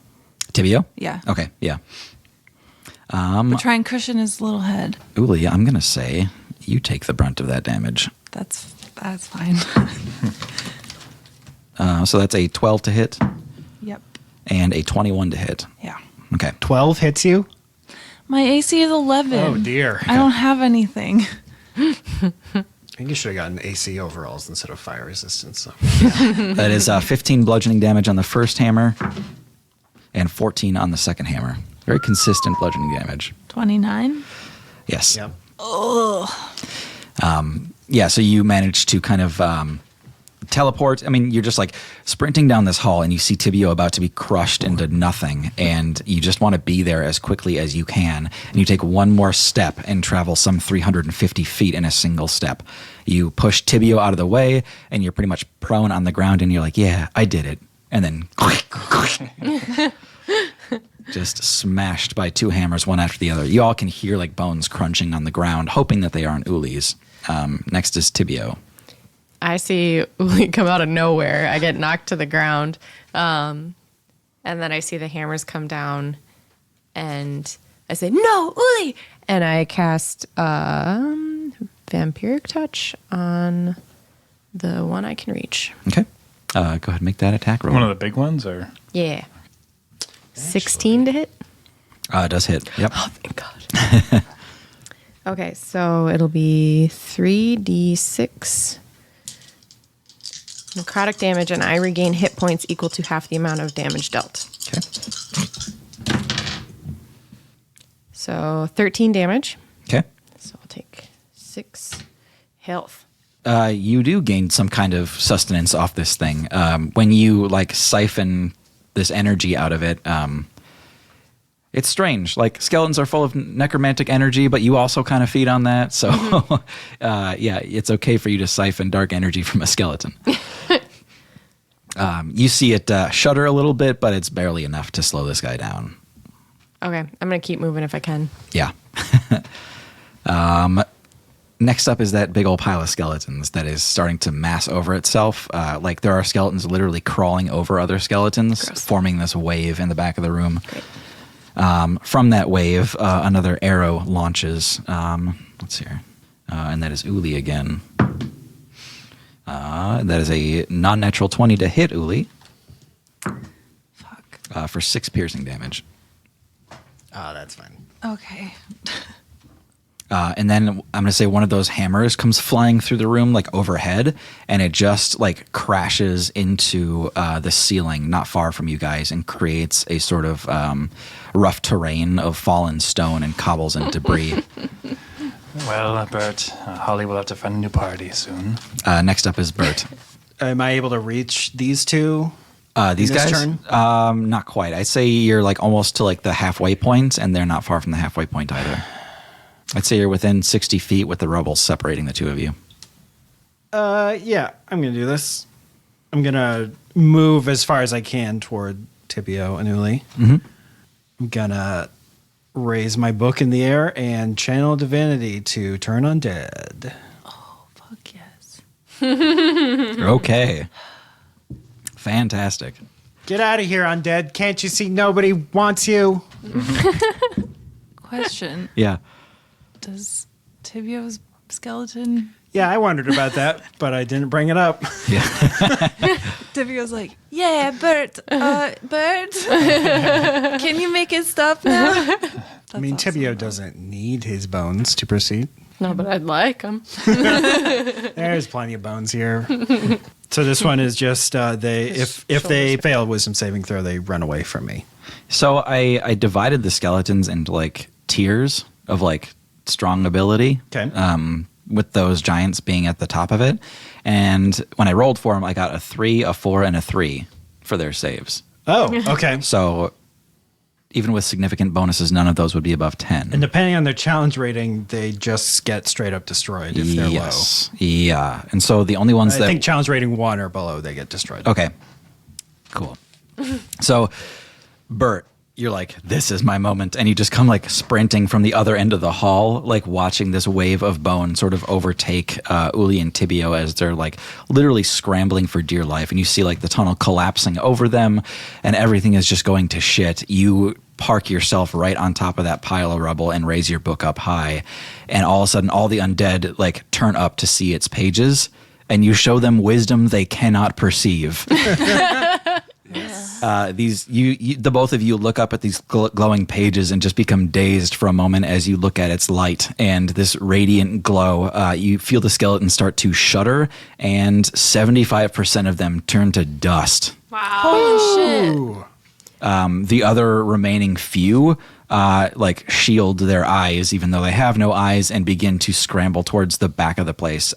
A: Tibio?
C: Yeah.
A: Okay, yeah.
C: But try and cushion his little head.
A: Uli, I'm going to say you take the brunt of that damage.
C: That's fine.
A: So that's a 12 to hit
C: Yep.
A: and a 21 to hit.
C: Yeah.
A: Okay.
E: 12 hits you?
C: My AC is 11.
E: Oh, dear.
C: I don't have anything.
E: I think you should have gotten AC overalls instead of fire resistance. So.
A: That is 15 bludgeoning damage on the first hammer and 14 on the second hammer. Very consistent bludgeoning damage.
C: 29.
A: Yes.
E: Yep.
A: Yeah, so you manage to kind of teleport. I mean, you're just like sprinting down this hall and you see Tibio about to be crushed into nothing, and you just want to be there as quickly as you can. And you take one more step and travel some 350 feet in a single step. You push Tibio out of the way and you're pretty much prone on the ground, and you're like, yeah, I did it. And then just smashed by two hammers, one after the other. You all can hear like bones crunching on the ground, hoping that they aren't Uli's. Next is Tibio.
G: I see Uli come out of nowhere. I get knocked to the ground. And then I see the hammers come down. And I say, no, Uli! And I cast Vampiric Touch on the one I can reach.
A: Okay. Go ahead and make that attack roll.
F: One of the big ones, or?
G: Yeah. 16 to hit?
A: It does hit. Yep.
G: Oh, thank God. Okay, so it'll be 3d6 necrotic damage, and I regain hit points equal to half the amount of damage dealt.
A: Okay.
G: So 13 damage.
A: Okay.
G: So I'll take 6 health.
A: You do gain some kind of sustenance off this thing. When you like siphon this energy out of it, it's strange. Like skeletons are full of necromantic energy, but you also kind of feed on that. So yeah, it's okay for you to siphon dark energy from a skeleton. You see it shudder a little bit, but it's barely enough to slow this guy down.
G: Okay, I'm going to keep moving if I can.
A: Yeah. Next up is that big old pile of skeletons that is starting to mass over itself. Like there are skeletons literally crawling over other skeletons,
G: Gross.
A: forming this wave in the back of the room. From that wave, another arrow launches. Let's see here. And that is Uli again. That is a non-natural 20 to hit Uli.
C: Fuck.
A: For 6 piercing damage.
E: Oh, that's fine.
C: Okay.
A: And then I'm going to say one of those hammers comes flying through the room like overhead, and it just like crashes into the ceiling not far from you guys and creates a sort of rough terrain of fallen stone and cobbles and debris.
F: Well, Bert, Holly will have to find a new party soon.
A: Next up is Bert.
E: Am I able to reach these two?
A: These
E: this
A: guys?
E: turn?
A: Not quite. I'd say you're like almost to like the halfway point, and they're not far from the halfway point either. I'd say you're within 60 feet with the rubble separating the two of you.
E: Yeah, I'm going to do this. I'm going to move as far as I can toward Tibio and Uli.
A: Mm-hmm.
E: I'm going to raise my book in the air and channel divinity to turn undead.
C: Oh, fuck yes.
A: Okay. Fantastic.
E: Get out of here, undead. Can't you see nobody wants you?
C: Question.
A: Yeah.
C: Does Tibio's skeleton...
E: Yeah, I wondered about that, but I didn't bring it up.
A: Yeah.
C: Tibio's like, yeah, Bert, can you make it stop now?
E: I mean, Tibio doesn't need his bones to proceed.
G: No, but I'd like them.
E: There's plenty of bones here. So this one is just if they fail wisdom saving throw, they run away from me.
A: So I divided the skeletons into like tiers of like strong ability.
E: Okay.
A: With those giants being at the top of it. And when I rolled for them, I got a 3, a 4, and a 3 for their saves.
E: Oh, okay.
A: So even with significant bonuses, none of those would be above 10.
E: And depending on their challenge rating, they just get straight up destroyed if they're
A: yes. Yeah. And so the only ones
E: low.
A: that
E: I think challenge rating 1 or below, they get destroyed.
A: Okay. Cool. So, Bert, you're like, this is my moment. And you just come like sprinting from the other end of the hall, like watching this wave of bone sort of overtake Uli and Tibio as they're like literally scrambling for dear life. And you see like the tunnel collapsing over them and everything is just going to shit. You park yourself right on top of that pile of rubble and raise your book up high. And all of a sudden, all the undead like turn up to see its pages. And you show them wisdom they cannot perceive. The both of you look up at these glowing pages and just become dazed for a moment as you look at its light and this radiant glow. You feel the skeletons start to shudder, and 75% of them turn to dust.
B: Wow.
C: Holy shit.
A: The other remaining few like shield their eyes, even though they have no eyes, and begin to scramble towards the back of the place.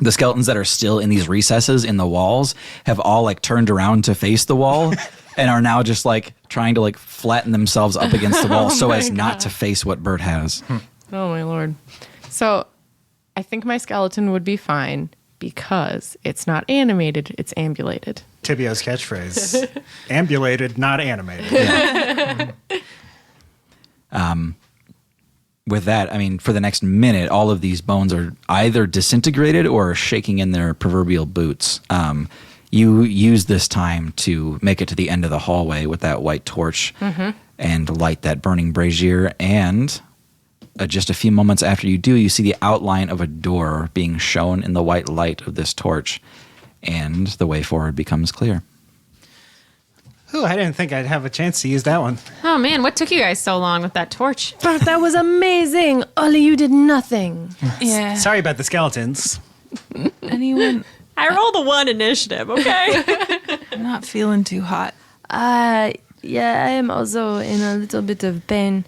A: The skeletons that are still in these recesses in the walls have all like turned around to face the wall and are now just like trying to like flatten themselves up against the wall so as not to face what Bert has.
G: Oh my lord. So I think my skeleton would be fine because it's not animated, it's ambulated.
E: Tibio's catchphrase. Ambulated, not animated.
A: With that, I mean, for the next minute, all of these bones are either disintegrated or shaking in their proverbial boots. You use this time to make it to the end of the hallway with that white torch and light that burning brazier. And just a few moments after you do, you see the outline of a door being shown in the white light of this torch. And the way forward becomes clear.
E: Ooh, I didn't think I'd have a chance to use that one.
B: Oh man, what took you guys so long with that torch?
D: Bert, that was amazing. Ollie, you did nothing.
C: Yeah.
E: Sorry about the skeletons.
C: Anyone?
B: I rolled a 1 initiative, okay?
C: I'm not feeling too hot.
D: Yeah, I am also in a little bit of pain.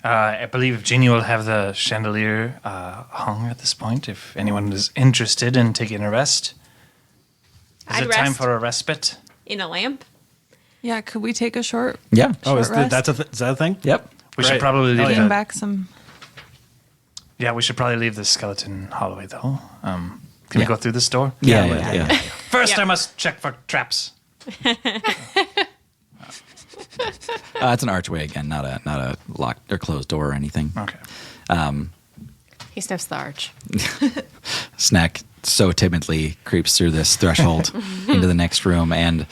F: I believe Jeannie will have the chandelier hung at this point if anyone is interested in taking a rest. Is
B: I'd
F: it time
B: rest.
F: for a respite?
B: In a lamp?
C: Yeah, could we take a short
A: Yeah.
E: Oh, is
C: rest?
E: that a thing?
A: Yep.
F: We should
E: Great.
F: probably leave
C: gain
F: the,
C: back some?
F: Yeah, we should probably leave the skeleton hallway though. Can we go through this door?
A: Yeah.
F: First,
B: Yep.
F: I must check for traps.
A: It's an archway again, not a locked or closed door or anything.
F: Okay.
G: He sniffs the arch.
A: Snack so timidly creeps through this threshold into the next room, and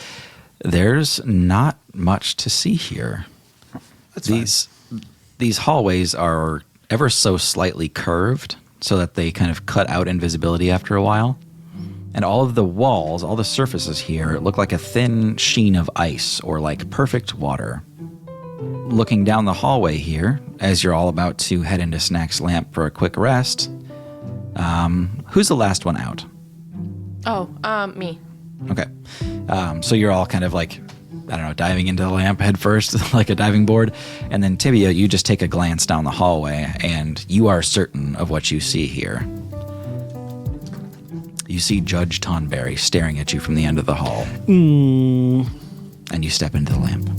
A: there's not much to see here. These hallways are ever so slightly curved so that they kind of cut out invisibility after a while. And all of the walls, all the surfaces here look like a thin sheen of ice or like perfect water. Looking down the hallway here, as you're all about to head into Snack's lamp for a quick rest, who's the last one out?
G: Oh, me.
A: Okay. So you're all kind of like, I don't know, diving into the lamp head first, like a diving board. And then Tibia, you just take a glance down the hallway and you are certain of what you see here. You see Judge Tonberry staring at you from the end of the hall. And you step into the lamp.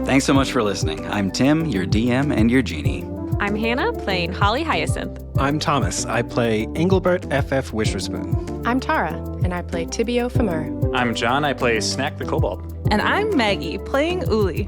A: Thanks so much for listening. I'm Tim, your DM and your genie.
B: I'm Hannah, playing Holly Hyacinth.
E: I'm Thomas. I play Engelbert FF Wisherspoon.
G: I'm Tara, and I play Tibio Famur.
H: I'm John. I play Snack the Kobold.
C: And I'm Maggie, playing Uli.